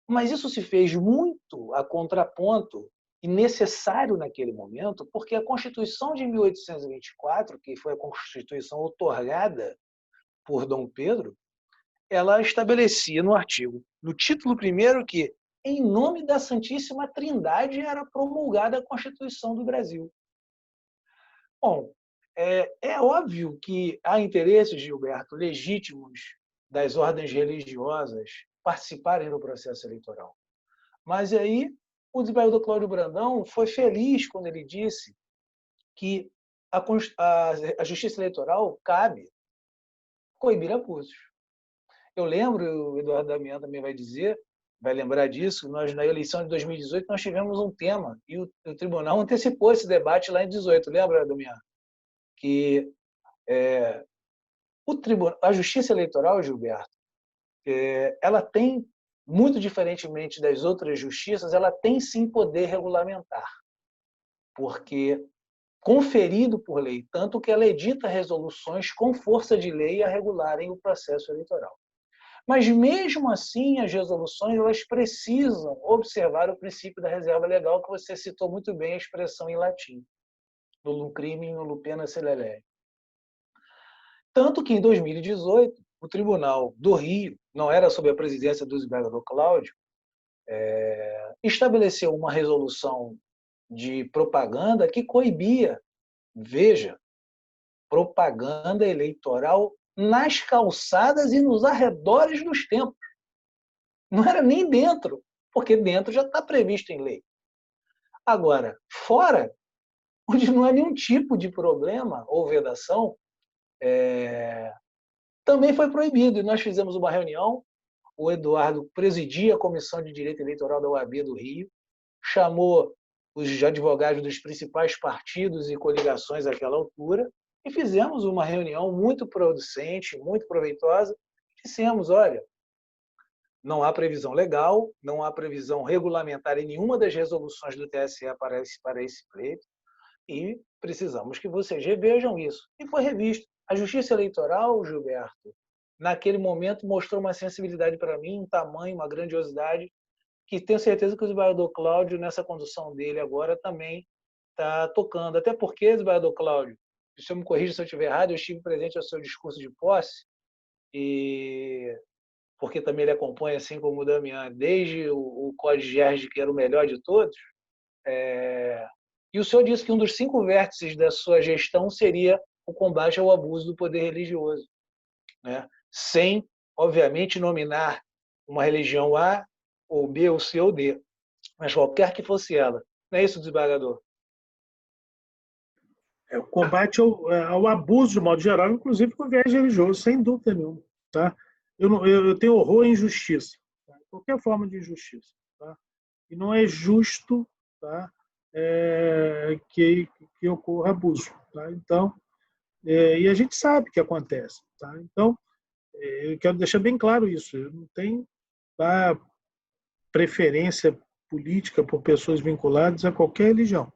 Mas isso se fez muito a contraponto e necessário naquele momento, porque a Constituição de 1824, que foi a Constituição outorgada por Dom Pedro, ela estabelecia no título 1º, que, em nome da Santíssima Trindade, era promulgada a Constituição do Brasil. Bom, é óbvio que há interesses, Gilberto, legítimos das ordens religiosas participarem do processo eleitoral. Mas aí o desembargador Cláudio Brandão foi feliz quando ele disse que a Justiça Eleitoral cabe coibir abusos. Eu lembro, o Eduardo Damião também vai lembrar disso, na eleição de 2018 nós tivemos um tema e o tribunal antecipou esse debate lá em 2018, lembra, Damião? Que A Justiça Eleitoral, Gilberto, ela tem, muito diferentemente das outras justiças, ela tem sim poder regulamentar, porque conferido por lei, tanto que ela edita resoluções com força de lei a regularem o processo eleitoral. Mas, mesmo assim, as resoluções elas precisam observar o princípio da reserva legal, que você citou muito bem a expressão em latim, nullum crimen, nullum pena sine lege. Tanto que, em 2018, o Tribunal do Rio, não era sob a presidência do desembargador Cláudio, estabeleceu uma resolução de propaganda que coibia, veja, propaganda eleitoral nas calçadas e nos arredores dos templos. Não era nem dentro, porque dentro já está previsto em lei. Agora, fora, onde não há nenhum tipo de problema ou vedação, também foi proibido. E nós fizemos uma reunião, o Eduardo presidia a Comissão de Direito Eleitoral da OAB do Rio, chamou os advogados dos principais partidos e coligações àquela altura, e fizemos uma reunião muito producente, muito proveitosa. Dissemos, olha, não há previsão legal, não há previsão regulamentar em nenhuma das resoluções do TSE para esse pleito, e precisamos que vocês revejam isso. E foi revisto. A Justiça Eleitoral, Gilberto, naquele momento mostrou uma sensibilidade para mim, um tamanho, uma grandiosidade, que tenho certeza que o desembargador Cláudio, nessa condução dele agora, também está tocando. Até porque, desembargador Cláudio, o senhor me corrija se eu estiver errado, eu estive presente ao seu discurso de posse, e porque também ele acompanha, assim como o Damião, desde o Código Gerge, que era o melhor de todos, e o senhor disse que um dos 5 vértices da sua gestão seria o combate ao abuso do poder religioso, né? Sem, obviamente, nominar uma religião A, ou B, ou C, ou D, mas qualquer que fosse ela. Não é isso, desembargador? O combate ao abuso, de modo geral, inclusive com viés religioso, sem dúvida nenhuma. Tá? Eu tenho horror à injustiça, tá? Qualquer forma de injustiça. Tá? E não é justo, tá? Que ocorra abuso. Tá? Então, e a gente sabe que acontece. Tá? Então, eu quero deixar bem claro isso. Eu não tenho preferência política por pessoas vinculadas a qualquer religião.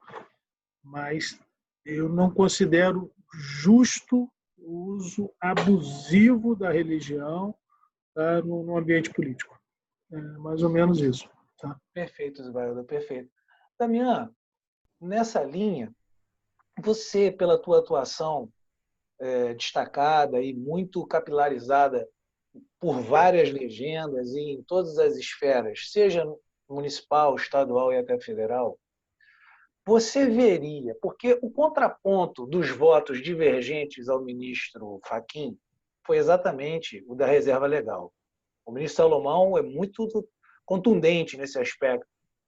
Mas eu não considero justo o uso abusivo da religião, tá, no ambiente político. É mais ou menos isso. Tá? Perfeito, desembargador, perfeito. Damião, nessa linha, você, pela tua atuação destacada e muito capilarizada por várias legendas e em todas as esferas, seja municipal, estadual e até federal, você veria, porque o contraponto dos votos divergentes ao ministro Fachin foi exatamente o da reserva legal. O ministro Salomão é muito contundente nesse aspecto,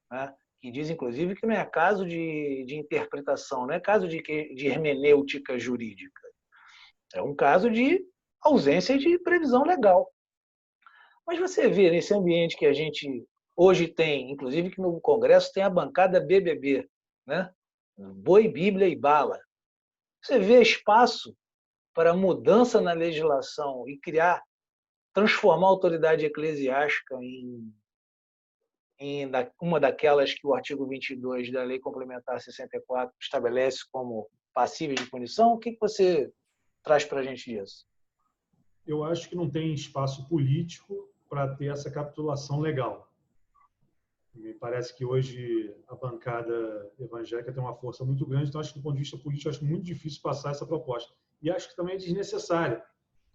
né? Que diz, inclusive, que não é caso de interpretação, não é caso de hermenêutica jurídica. É um caso de ausência de previsão legal. Mas você vê nesse ambiente que a gente hoje tem, inclusive que no Congresso tem a bancada BBB, né? Boi, Bíblia e bala. Você vê espaço para mudança na legislação e transformar a autoridade eclesiástica em uma daquelas que o artigo 22 da Lei Complementar 64 estabelece como passíveis de punição? O que você traz para a gente disso? Eu acho que não tem espaço político para ter essa capitulação legal. Me parece que hoje a bancada evangélica tem uma força muito grande, então acho que do ponto de vista político acho muito difícil passar essa proposta. E acho que também é desnecessária.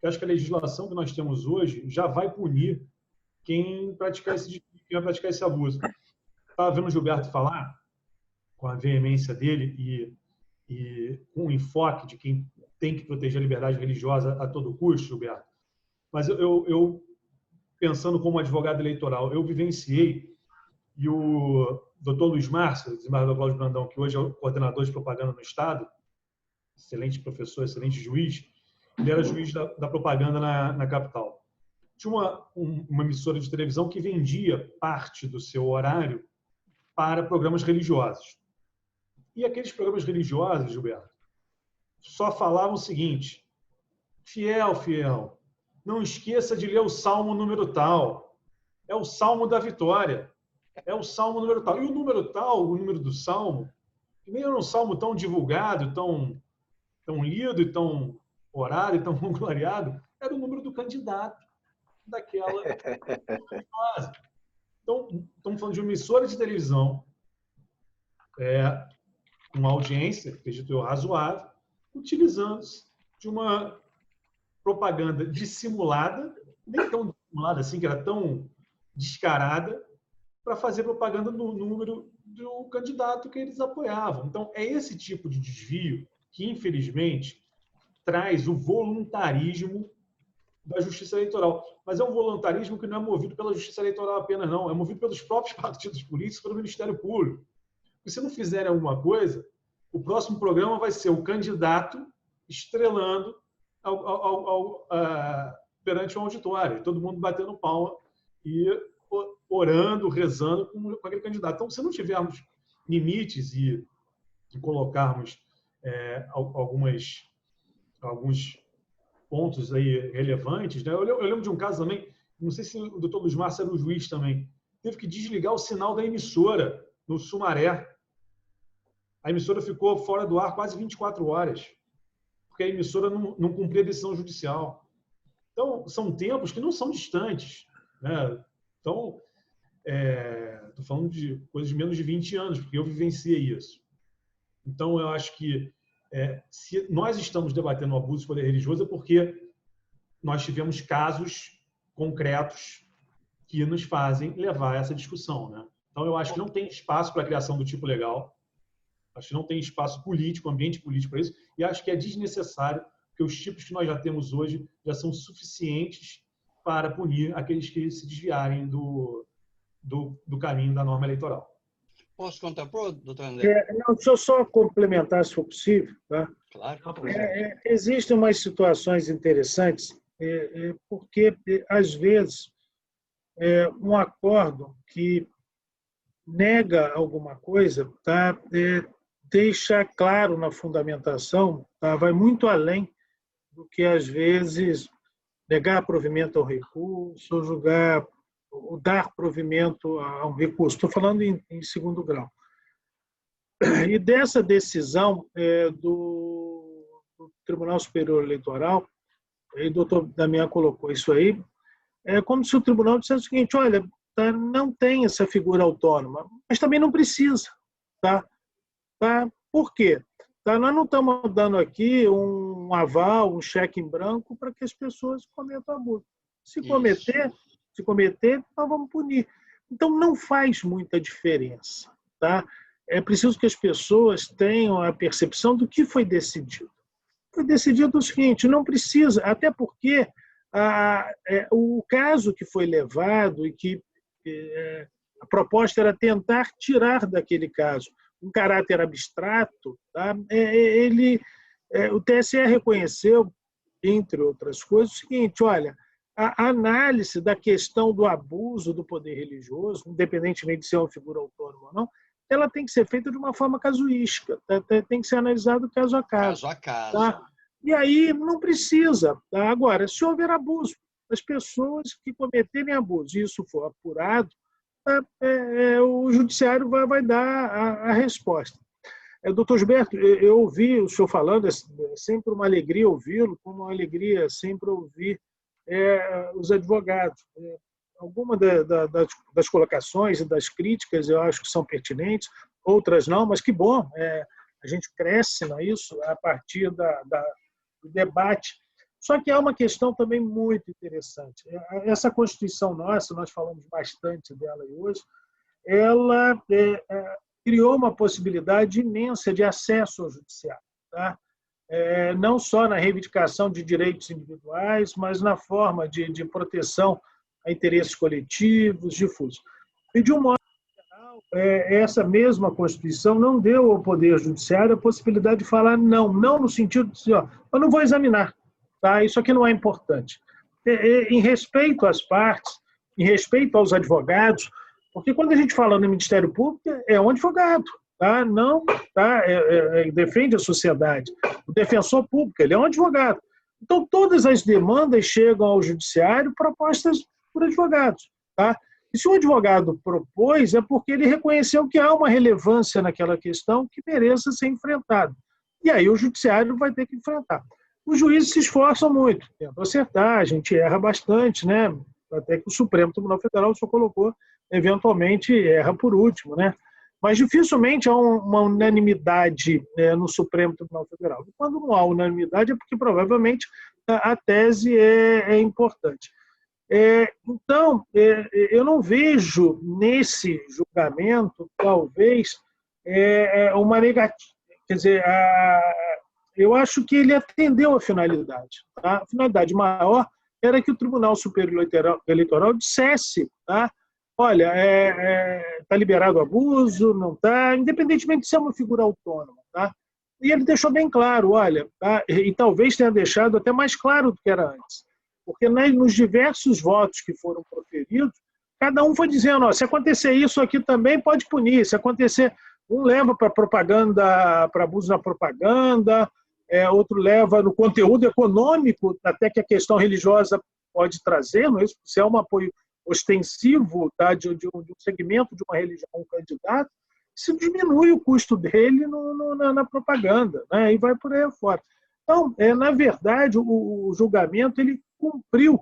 Eu acho que a legislação que nós temos hoje já vai punir quem vai praticar esse abuso. Estava vendo o Gilberto falar, com a veemência dele e com o enfoque de quem tem que proteger a liberdade religiosa a todo custo, Gilberto. Mas eu pensando como advogado eleitoral, eu vivenciei, e o doutor Luiz Márcio, desembargador Cláudio Brandão, que hoje é o coordenador de propaganda no Estado, excelente professor, excelente juiz, ele era juiz da propaganda na capital. Tinha uma emissora de televisão que vendia parte do seu horário para programas religiosos. E aqueles programas religiosos, Gilberto, só falavam o seguinte: Fiel, não esqueça de ler o Salmo número tal. É o Salmo da vitória. É o Salmo número tal. E o número tal, o número do Salmo, que nem era um Salmo tão divulgado, tão lido e tão orado e tão gloriado, era o número do candidato daquela fase. Então, estamos falando de uma emissora de televisão, uma audiência, acredito eu, razoável, utilizando-se de uma propaganda dissimulada, nem tão dissimulada assim, que era tão descarada, para fazer propaganda no número do candidato que eles apoiavam. Então, é esse tipo de desvio que, infelizmente, traz o voluntarismo da justiça eleitoral. Mas é um voluntarismo que não é movido pela justiça eleitoral apenas, não. É movido pelos próprios partidos políticos, pelo Ministério Público. E se não fizerem alguma coisa, o próximo programa vai ser o candidato estrelando perante um auditório, todo mundo batendo palma e orando, rezando com aquele candidato. Então, se não tivermos limites e colocarmos alguns pontos aí relevantes, né? Eu lembro de um caso também, não sei se o doutor Luiz Márcio era o juiz também, teve que desligar o sinal da emissora no Sumaré. A emissora ficou fora do ar quase 24 horas, porque a emissora não cumpria a decisão judicial. Então, são tempos que não são distantes, né? Então, estou falando de coisas de menos de 20 anos, porque eu vivenciei isso. Então, eu acho que se nós estamos debatendo o abuso de poder religioso é porque nós tivemos casos concretos que nos fazem levar a essa discussão, né? Então, eu acho que não tem espaço para a criação do tipo legal, acho que não tem espaço político, ambiente político para isso, e acho que é desnecessário, porque os tipos que nós já temos hoje já são suficientes para punir aqueles que se desviarem do caminho da norma eleitoral. Posso contrapor, doutor André? Deixa eu só complementar, se for possível. Tá? Claro. Existem umas situações interessantes, porque, às vezes, um acordo que nega alguma coisa, tá? Deixa claro na fundamentação, tá? Vai muito além do que, às vezes, negar provimento ao recurso, ou julgar, ou dar provimento a um recurso. Estou falando em segundo grau. E dessa decisão do Tribunal Superior Eleitoral, e o doutor Damião colocou isso aí, é como se o tribunal dissesse o seguinte: olha, tá, não tem essa figura autônoma, mas também não precisa. Tá? Por quê? Tá? Nós não estamos dando aqui um aval, um cheque em branco para que as pessoas cometam abuso. Se cometer, nós vamos punir. Então, não faz muita diferença. Tá? É preciso que as pessoas tenham a percepção do que foi decidido. Foi decidido o seguinte: não precisa, até porque o caso que foi levado e que a proposta era tentar tirar daquele caso um caráter abstrato, tá? O TSE reconheceu, entre outras coisas, o seguinte: olha, a análise da questão do abuso do poder religioso, independentemente de ser uma figura autônoma ou não, ela tem que ser feita de uma forma casuística, tem que ser analisado caso a caso. Caso a caso. Tá? E aí não precisa. Tá? Agora, se houver abuso, as pessoas que cometerem abuso e isso for apurado, o judiciário vai dar a resposta. Doutor Gilberto, eu ouvi o senhor falando, é sempre uma alegria ouvi-lo, como uma alegria sempre ouvir os advogados. Algumas das colocações e das críticas eu acho que são pertinentes, outras não, mas que bom, a gente cresce nisso a partir do debate. Só que há uma questão também muito interessante. Essa Constituição nossa, nós falamos bastante dela hoje, ela criou uma possibilidade imensa de acesso ao judiciário. Tá? Não só na reivindicação de direitos individuais, mas na forma de proteção a interesses coletivos, difusos. E, de um modo geral, essa mesma Constituição não deu ao Poder Judiciário a possibilidade de falar não no sentido de dizer, eu não vou examinar. Tá? Isso aqui não é importante. Em respeito às partes, em respeito aos advogados, porque quando a gente fala no Ministério Público, é um advogado, tá? Não, tá? Defende a sociedade. O defensor público, ele é um advogado. Então, todas as demandas chegam ao judiciário propostas por advogados. Tá? E se o advogado propôs, é porque ele reconheceu que há uma relevância naquela questão que mereça ser enfrentada. E aí o judiciário vai ter que enfrentar. Os juízes se esforçam muito, tentam acertar, a gente erra bastante, né? Até que o Supremo Tribunal Federal só colocou, eventualmente, erra por último, né? Mas dificilmente há uma unanimidade no Supremo Tribunal Federal. E quando não há unanimidade é porque provavelmente a tese é importante. Então, eu não vejo nesse julgamento, talvez, uma negativa. Quer dizer, eu acho que ele atendeu a finalidade. Tá? A finalidade maior era que o Tribunal Superior Eleitoral dissesse, tá? Olha, está liberado o abuso, não está, independentemente de ser uma figura autônoma. Tá? E ele deixou bem claro, olha, tá? E talvez tenha deixado até mais claro do que era antes. Porque nos diversos votos que foram proferidos, cada um foi dizendo, ó, se acontecer isso aqui também, pode punir. Se acontecer, um leva para propaganda, para abuso na propaganda, outro leva no conteúdo econômico, até que a questão religiosa pode trazer, não é isso? Se é um apoio ostensivo, tá, de um segmento de uma religião a um candidato, isso diminui o custo dele na propaganda, né? E vai por aí afora. Então, na verdade, o julgamento ele cumpriu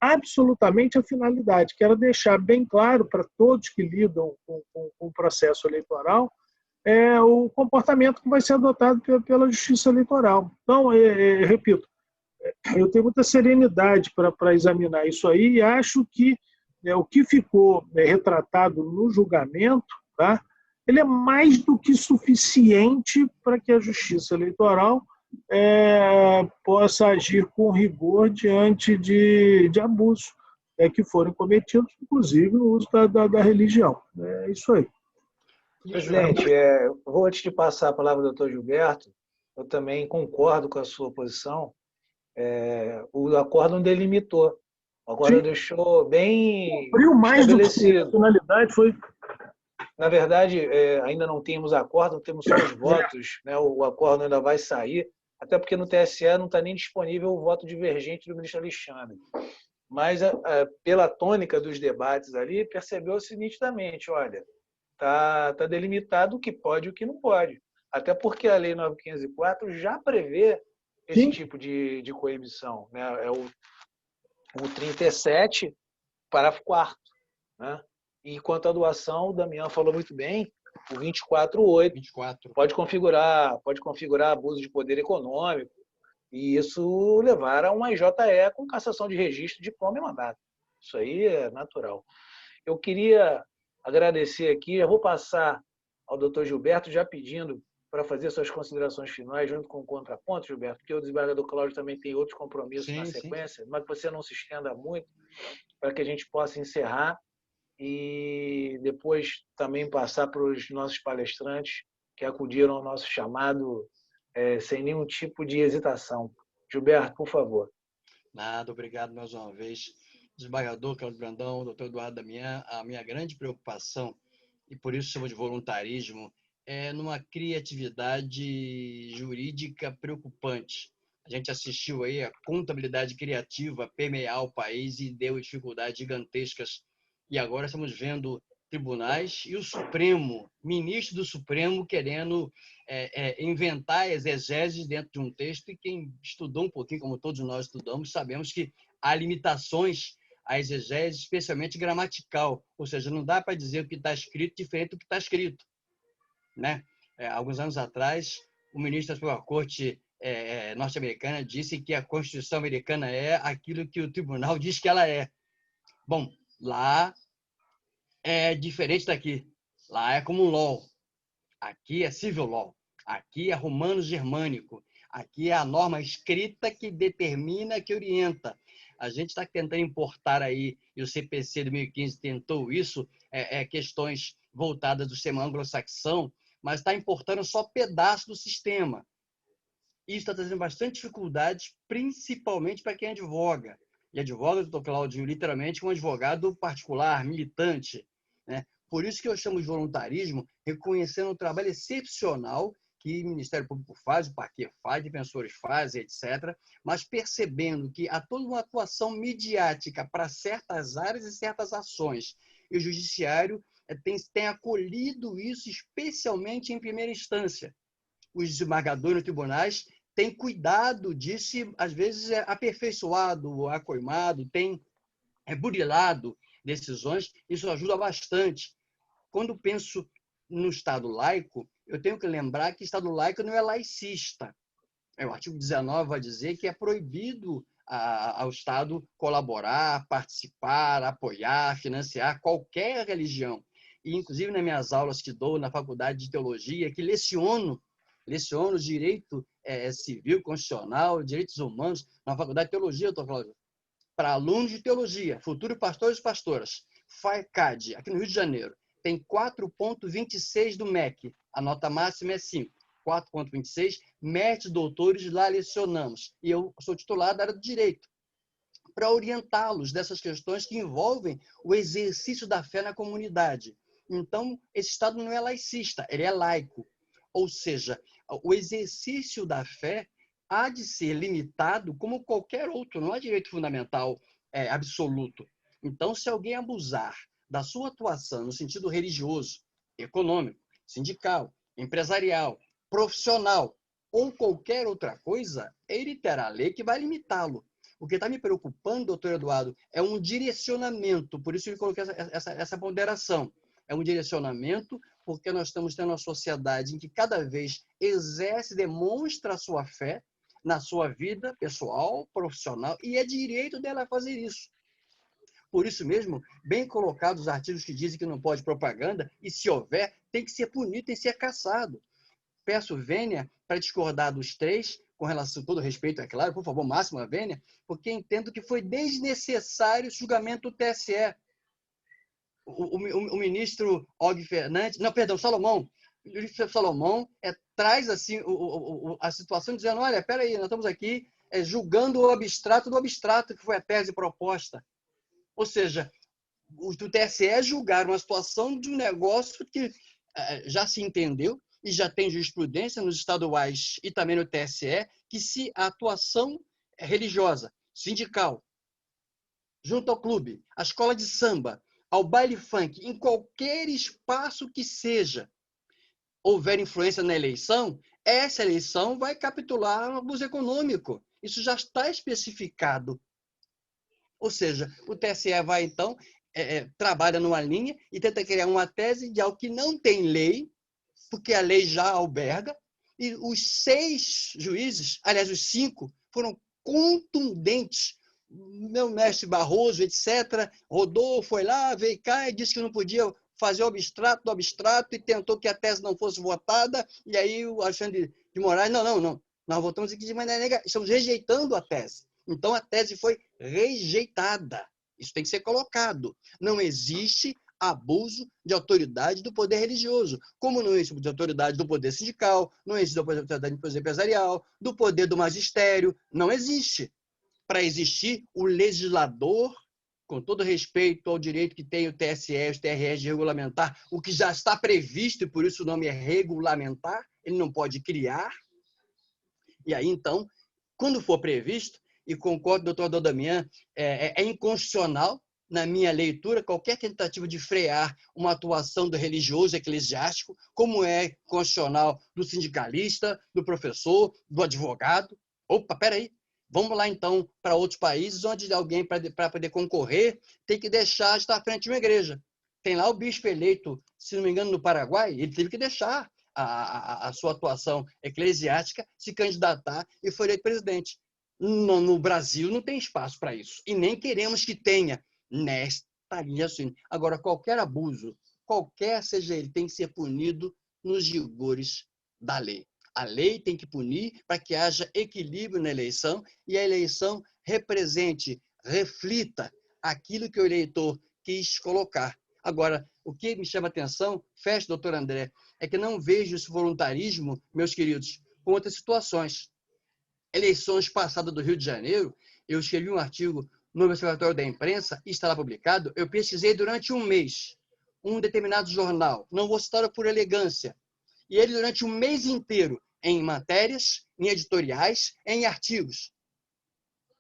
absolutamente a finalidade, que era deixar bem claro para todos que lidam com o processo eleitoral o comportamento que vai ser adotado pela Justiça Eleitoral. Então, repito, eu tenho muita serenidade para examinar isso aí e acho que o que ficou retratado no julgamento, tá, ele é mais do que suficiente para que a Justiça Eleitoral possa agir com rigor diante de abusos que forem cometidos, inclusive no uso da religião. É isso aí. Presidente, vou, antes de passar a palavra ao doutor Gilberto, eu também concordo com a sua posição. O acórdão delimitou. O acórdão deixou bem cumpriu mais estabelecido. Do que a finalidade foi... Na verdade, ainda não temos acórdão, temos só os votos. Né? O acórdão ainda vai sair, até porque no TSE não está nem disponível o voto divergente do ministro Alexandre. Mas, pela tônica dos debates ali, percebeu-se nitidamente, olha, está delimitado o que pode e o que não pode. Até porque a Lei 9.504 já prevê esse Sim. tipo de coerção. Né? É o 37, parágrafo 4º. Né? E quanto à doação, o Damião falou muito bem, o 24.8 pode configurar abuso de poder econômico, e isso levar a uma IJE com cassação de registro, diploma e mandato. Isso aí é natural. Eu queria agradecer aqui, eu vou passar ao doutor Gilberto, já pedindo para fazer suas considerações finais junto com o contraponto, Gilberto, porque o desembargador Cláudio também tem outros compromissos na sequência, mas que você não se estenda muito, para que a gente possa encerrar e depois também passar para os nossos palestrantes que acudiram ao nosso chamado sem nenhum tipo de hesitação. Gilberto, por favor. Nada, obrigado mais uma vez. Desembargador Cláudio Brandão, doutor Eduardo Damião, a minha grande preocupação, e por isso chamo de voluntarismo, é numa criatividade jurídica preocupante. A gente assistiu aí a contabilidade criativa permear o país e deu dificuldades gigantescas. E agora estamos vendo tribunais e o Supremo, ministro do Supremo, querendo inventar exegeses dentro de um texto, e quem estudou um pouquinho, como todos nós estudamos, sabemos que há limitações à exegese, especialmente gramatical, ou seja, não dá para dizer o que está escrito diferente do que está escrito. Né? Alguns anos atrás, o ministro da Suprema Corte norte-americana disse que a Constituição americana é aquilo que o tribunal diz que ela é. Bom, lá é diferente daqui. Lá é como um law. Aqui é civil law. Aqui é romano-germânico. Aqui é a norma escrita que determina, que orienta. A gente está tentando importar aí, e o CPC de 2015 tentou isso, questões voltadas do sistema anglo-saxão, mas está importando só pedaço do sistema. Isso está trazendo bastante dificuldades, principalmente para quem advoga. E advoga, doutor Cláudio, literalmente um advogado particular, militante. Né? Por isso que eu chamo de voluntarismo, reconhecendo o trabalho excepcional que o Ministério Público faz, o parquê faz, defensores fazem, etc., mas percebendo que há toda uma atuação midiática para certas áreas e certas ações. E o Judiciário tem acolhido isso, especialmente em primeira instância. Os desembargadores nos tribunais têm cuidado disso e, às vezes, é aperfeiçoado, acoimado, tem burilado decisões. Isso ajuda bastante. Quando penso no Estado laico, eu tenho que lembrar que Estado laico não é laicista. O artigo 19 vai dizer que é proibido ao Estado colaborar, participar, apoiar, financiar qualquer religião. E, inclusive, nas minhas aulas que dou na Faculdade de Teologia, que leciono direito civil, constitucional, direitos humanos, na Faculdade de Teologia, eu estou falando, para alunos de teologia, futuros pastores e pastoras, FACAD, aqui no Rio de Janeiro, tem 4,26 do MEC, a nota máxima é 5. 4,26, mestres, doutores, lá lecionamos. E eu sou titular da área do direito, para orientá-los dessas questões que envolvem o exercício da fé na comunidade. Então, esse Estado não é laicista, ele é laico. Ou seja, o exercício da fé há de ser limitado como qualquer outro, não há direito fundamental absoluto. Então, se alguém abusar da sua atuação no sentido religioso, econômico, sindical, empresarial, profissional ou qualquer outra coisa, ele terá a lei que vai limitá-lo. O que está me preocupando, doutor Eduardo, é um direcionamento, por isso eu coloquei essa ponderação. É um direcionamento porque nós estamos tendo uma sociedade em que cada vez exerce, demonstra a sua fé na sua vida pessoal, profissional, e é direito dela fazer isso. Por isso mesmo, bem colocados os artigos que dizem que não pode propaganda, e se houver, tem que ser punido, tem que ser cassado. Peço vênia para discordar dos três, com relação a todo respeito, é claro, por favor, máxima vênia, porque entendo que foi desnecessário o julgamento do TSE. O ministro Og Fernandes, não, perdão, Salomão, o ministro Salomão traz assim a situação dizendo, olha, espera aí, nós estamos aqui julgando o abstrato do abstrato, que foi a tese proposta. Ou seja, o TSE julgaram uma situação de um negócio que já se entendeu e já tem jurisprudência nos estaduais e também no TSE, que se a atuação religiosa, sindical, junto ao clube, à escola de samba, ao baile funk, em qualquer espaço que seja, houver influência na eleição, essa eleição vai capitular um abuso econômico. Isso já está especificado. Ou seja, o TSE vai, então, trabalha numa linha e tenta criar uma tese de algo que não tem lei, porque a lei já alberga, e os 6 juízes, aliás, os 5, foram contundentes. Meu mestre Barroso, etc., rodou, foi lá, veio cá e disse que não podia fazer o abstrato do abstrato e tentou que a tese não fosse votada, e aí o Alexandre de Moraes, não, nós votamos aqui de maneira negativa, estamos rejeitando a tese. Então, a tese foi rejeitada. Isso tem que ser colocado. Não existe abuso de autoridade do poder religioso, como não existe de autoridade do poder sindical, não existe de autoridade do poder empresarial, do poder do magistério, não existe. Para existir, o legislador, com todo respeito ao direito que tem o TSE e os TRS de regulamentar, o que já está previsto, e por isso o nome é regulamentar, ele não pode criar. E aí, então, quando for previsto, e concordo, doutor Damião, é inconstitucional, na minha leitura, qualquer tentativa de frear uma atuação do religioso eclesiástico, como é constitucional do sindicalista, do professor, do advogado. Opa, peraí, vamos lá então para outros países onde alguém, para poder concorrer, tem que deixar de estar à frente de uma igreja. Tem lá o bispo eleito, se não me engano, no Paraguai, ele teve que deixar a sua atuação eclesiástica, se candidatar e foi eleito presidente. No Brasil não tem espaço para isso, e nem queremos que tenha nesta linha assim. Agora, qualquer abuso, qualquer seja ele, tem que ser punido nos rigores da lei. A lei tem que punir para que haja equilíbrio na eleição e a eleição represente, reflita aquilo que o eleitor quis colocar. Agora, o que me chama a atenção, fecha, doutor André, é que não vejo esse voluntarismo, meus queridos, com outras situações. Eleições passadas do Rio de Janeiro, eu escrevi um artigo no Observatório da Imprensa, e está lá publicado, eu pesquisei durante um mês um determinado jornal, não vou citar por elegância, E ele, durante um mês inteiro, em matérias, em editoriais, em artigos,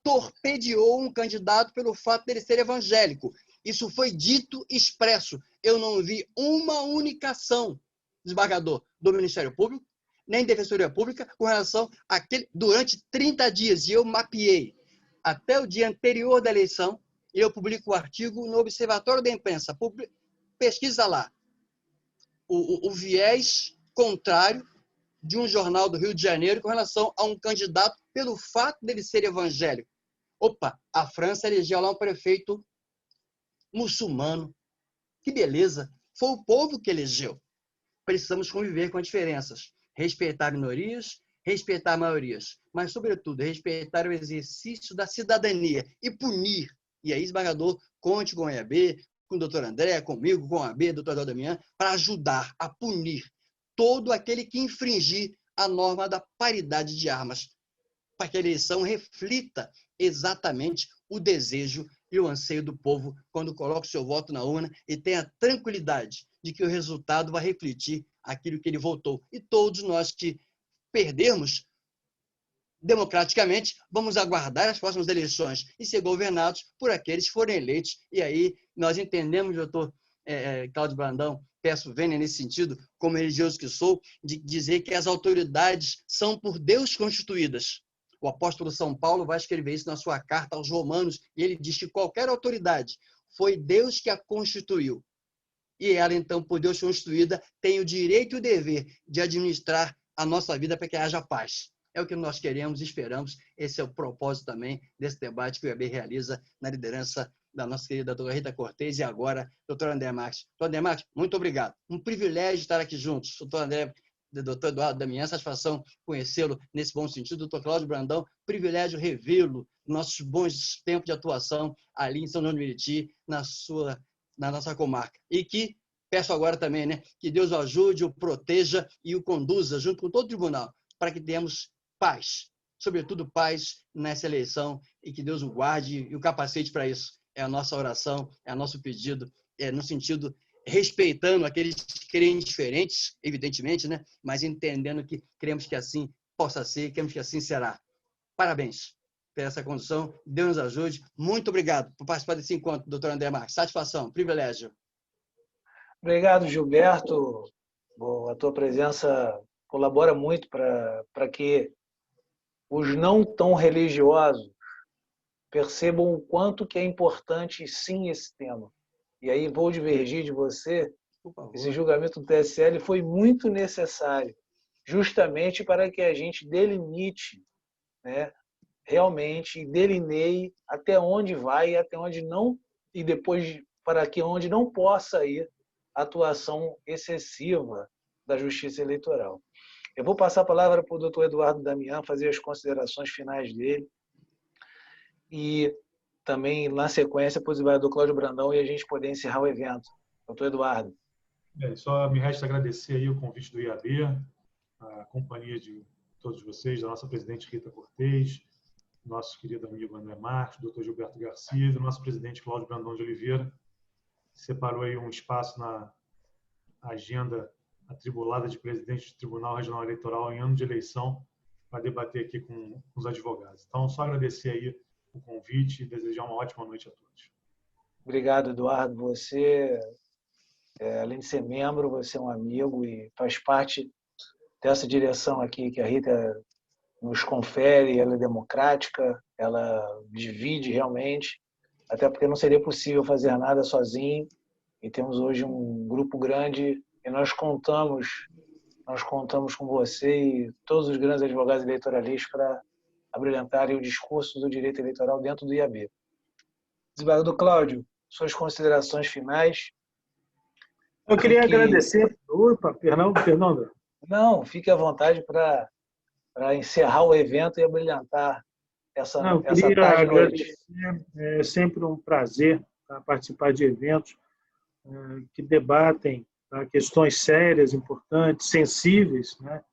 torpedeou um candidato pelo fato dele ser evangélico. Isso foi dito expresso. Eu não vi uma única ação, desembargador, do Ministério Público, nem Defensoria Pública, com relação àquele, durante 30 dias. E eu mapeei até o dia anterior da eleição, e eu publico o artigo no Observatório da Imprensa. Pesquisa lá o viés contrário de um jornal do Rio de Janeiro com relação a um candidato pelo fato dele ser evangélico. Opa, a França elegeu lá um prefeito muçulmano. Que beleza! Foi o povo que elegeu. Precisamos conviver com as diferenças, respeitar minorias, respeitar maiorias, mas, sobretudo, respeitar o exercício da cidadania e punir. E aí, desembargador, conte com o EAB, com o doutor André, comigo, com o AB, doutor Adão Damião, para ajudar a punir todo aquele que infringir a norma da paridade de armas, para que a eleição reflita exatamente o desejo e o anseio do povo quando coloca o seu voto na urna e tenha tranquilidade de que o resultado vai refletir aquilo que ele votou. E todos nós que perdermos democraticamente, vamos aguardar as próximas eleições e ser governados por aqueles que forem eleitos. E aí nós entendemos, doutor Cláudio Brandão, peço vênia nesse sentido, como religioso que sou, de dizer que as autoridades são por Deus constituídas. O apóstolo São Paulo vai escrever isso na sua carta aos Romanos, e ele diz que qualquer autoridade foi Deus que a constituiu. E ela, então, por Deus constituída, tem o direito e o dever de administrar a nossa vida para que haja paz. É o que nós queremos e esperamos. Esse é o propósito também desse debate que o IAB realiza na liderança da nossa querida doutora Rita Cortez e agora doutor André Marques. Doutor André Marques, muito obrigado. Um privilégio estar aqui juntos. Doutor André, doutor Eduardo Damião, satisfação conhecê-lo nesse bom sentido. Doutor Cláudio Brandão, privilégio revê-lo nos nossos bons tempos de atuação ali em São João de Meriti, na nossa comarca. E que peço agora também, né, que Deus o ajude, o proteja e o conduza, junto com todo o tribunal, para que tenhamos paz, sobretudo paz nessa eleição, e que Deus o guarde e o capacete para isso. É a nossa oração, é o nosso pedido, no sentido respeitando aqueles que creem diferentes, evidentemente, né, mas entendendo que queremos que assim possa ser, queremos que assim será. Parabéns por essa condução, Deus nos ajude. Muito obrigado por participar desse encontro, doutor André Marques. Satisfação, privilégio. Obrigado, Gilberto. A tua presença colabora muito para que os não tão religiosos percebam o quanto que é importante, sim, esse tema. E aí vou divergir de você. Esse julgamento do TSL foi muito necessário, justamente para que a gente delimite, né, realmente delineie até onde vai, até onde não, e depois para que onde não possa ir a atuação excessiva da Justiça Eleitoral. Eu vou passar a palavra para o doutor Eduardo Damião fazer as considerações finais dele e também, na sequência, para o desembargador Cláudio Brandão e a gente poder encerrar o evento. Doutor Eduardo. Só me resta agradecer aí o convite do IAB, a companhia de todos vocês, da nossa presidente Rita Cortez, nosso querido amigo André Marques, doutor Gilberto Garcia e do nosso presidente Cláudio Brandão de Oliveira, que separou aí um espaço na agenda atribulada de presidente do Tribunal Regional Eleitoral em ano de eleição para debater aqui com os advogados. Então, só agradecer aí o convite e desejar uma ótima noite a todos. Obrigado, Eduardo. Você, além de ser membro, você é um amigo e faz parte dessa direção aqui que a Rita nos confere. Ela é democrática, ela divide realmente, até porque não seria possível fazer nada sozinho. E temos hoje um grupo grande e nós contamos com você e todos os grandes advogados eleitoralistas para abrilhantarem o discurso do direito eleitoral dentro do IAB. Desembargador Cláudio, suas considerações finais. Eu queria agradecer. Opa, perdão. Não, fique à vontade para encerrar o evento e abrilhantar essa tarde e noite. É sempre um prazer participar de eventos que debatem questões sérias, importantes, sensíveis, né,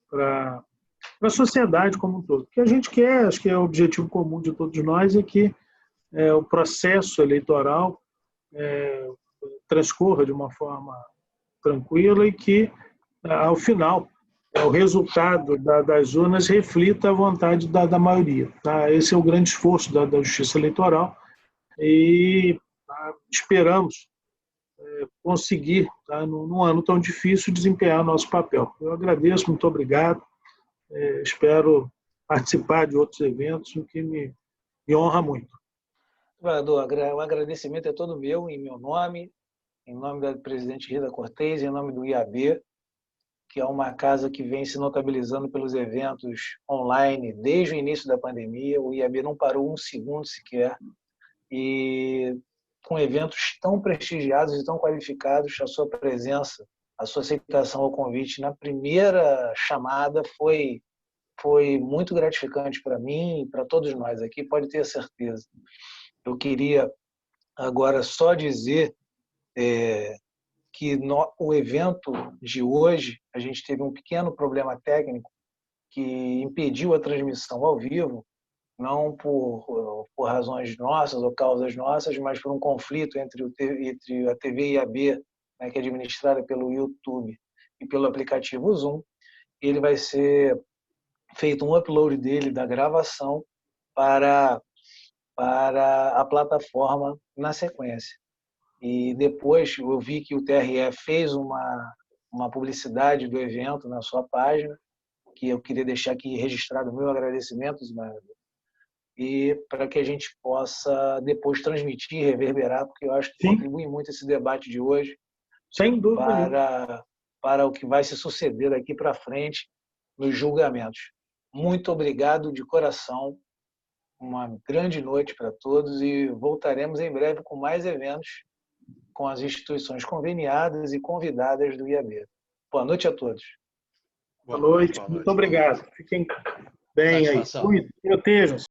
para a sociedade como um todo. O que a gente quer, acho que é o objetivo comum de todos nós, é que o processo eleitoral transcorra de uma forma tranquila e que ao final, o resultado das urnas reflita a vontade da maioria. Tá? Esse é o grande esforço da Justiça Eleitoral e esperamos conseguir, tá, num ano tão difícil, desempenhar nosso papel. Eu agradeço, muito obrigado. Espero participar de outros eventos, o que me honra muito. Governador, o agradecimento é todo meu, em meu nome, em nome da presidente Rita Cortez, em nome do IAB, que é uma casa que vem se notabilizando pelos eventos online desde o início da pandemia. O IAB não parou um segundo sequer. E com eventos tão prestigiados e tão qualificados, a sua presença, a sua aceitação ao convite na primeira chamada foi muito gratificante para mim e para todos nós aqui, pode ter certeza. Eu queria agora só dizer que o evento de hoje, a gente teve um pequeno problema técnico que impediu a transmissão ao vivo, não por razões nossas ou causas nossas, mas por um conflito entre a TV IAB, né, que é administrada pelo YouTube e pelo aplicativo Zoom. Ele vai ser feito um upload dele da gravação para a plataforma na sequência. E depois eu vi que o TRE fez uma publicidade do evento na sua página, que eu queria deixar aqui registrado o meu agradecimento, Ismael, e para que a gente possa depois transmitir, reverberar, porque eu acho que contribui muito esse debate de hoje. Sem dúvida. Para o que vai se suceder daqui para frente nos julgamentos. Muito obrigado de coração. Uma grande noite para todos e voltaremos em breve com mais eventos com as instituições conveniadas e convidadas do IAB. Boa noite a todos. Boa noite. Muito obrigado. Fiquem bem aí. Protejam-se.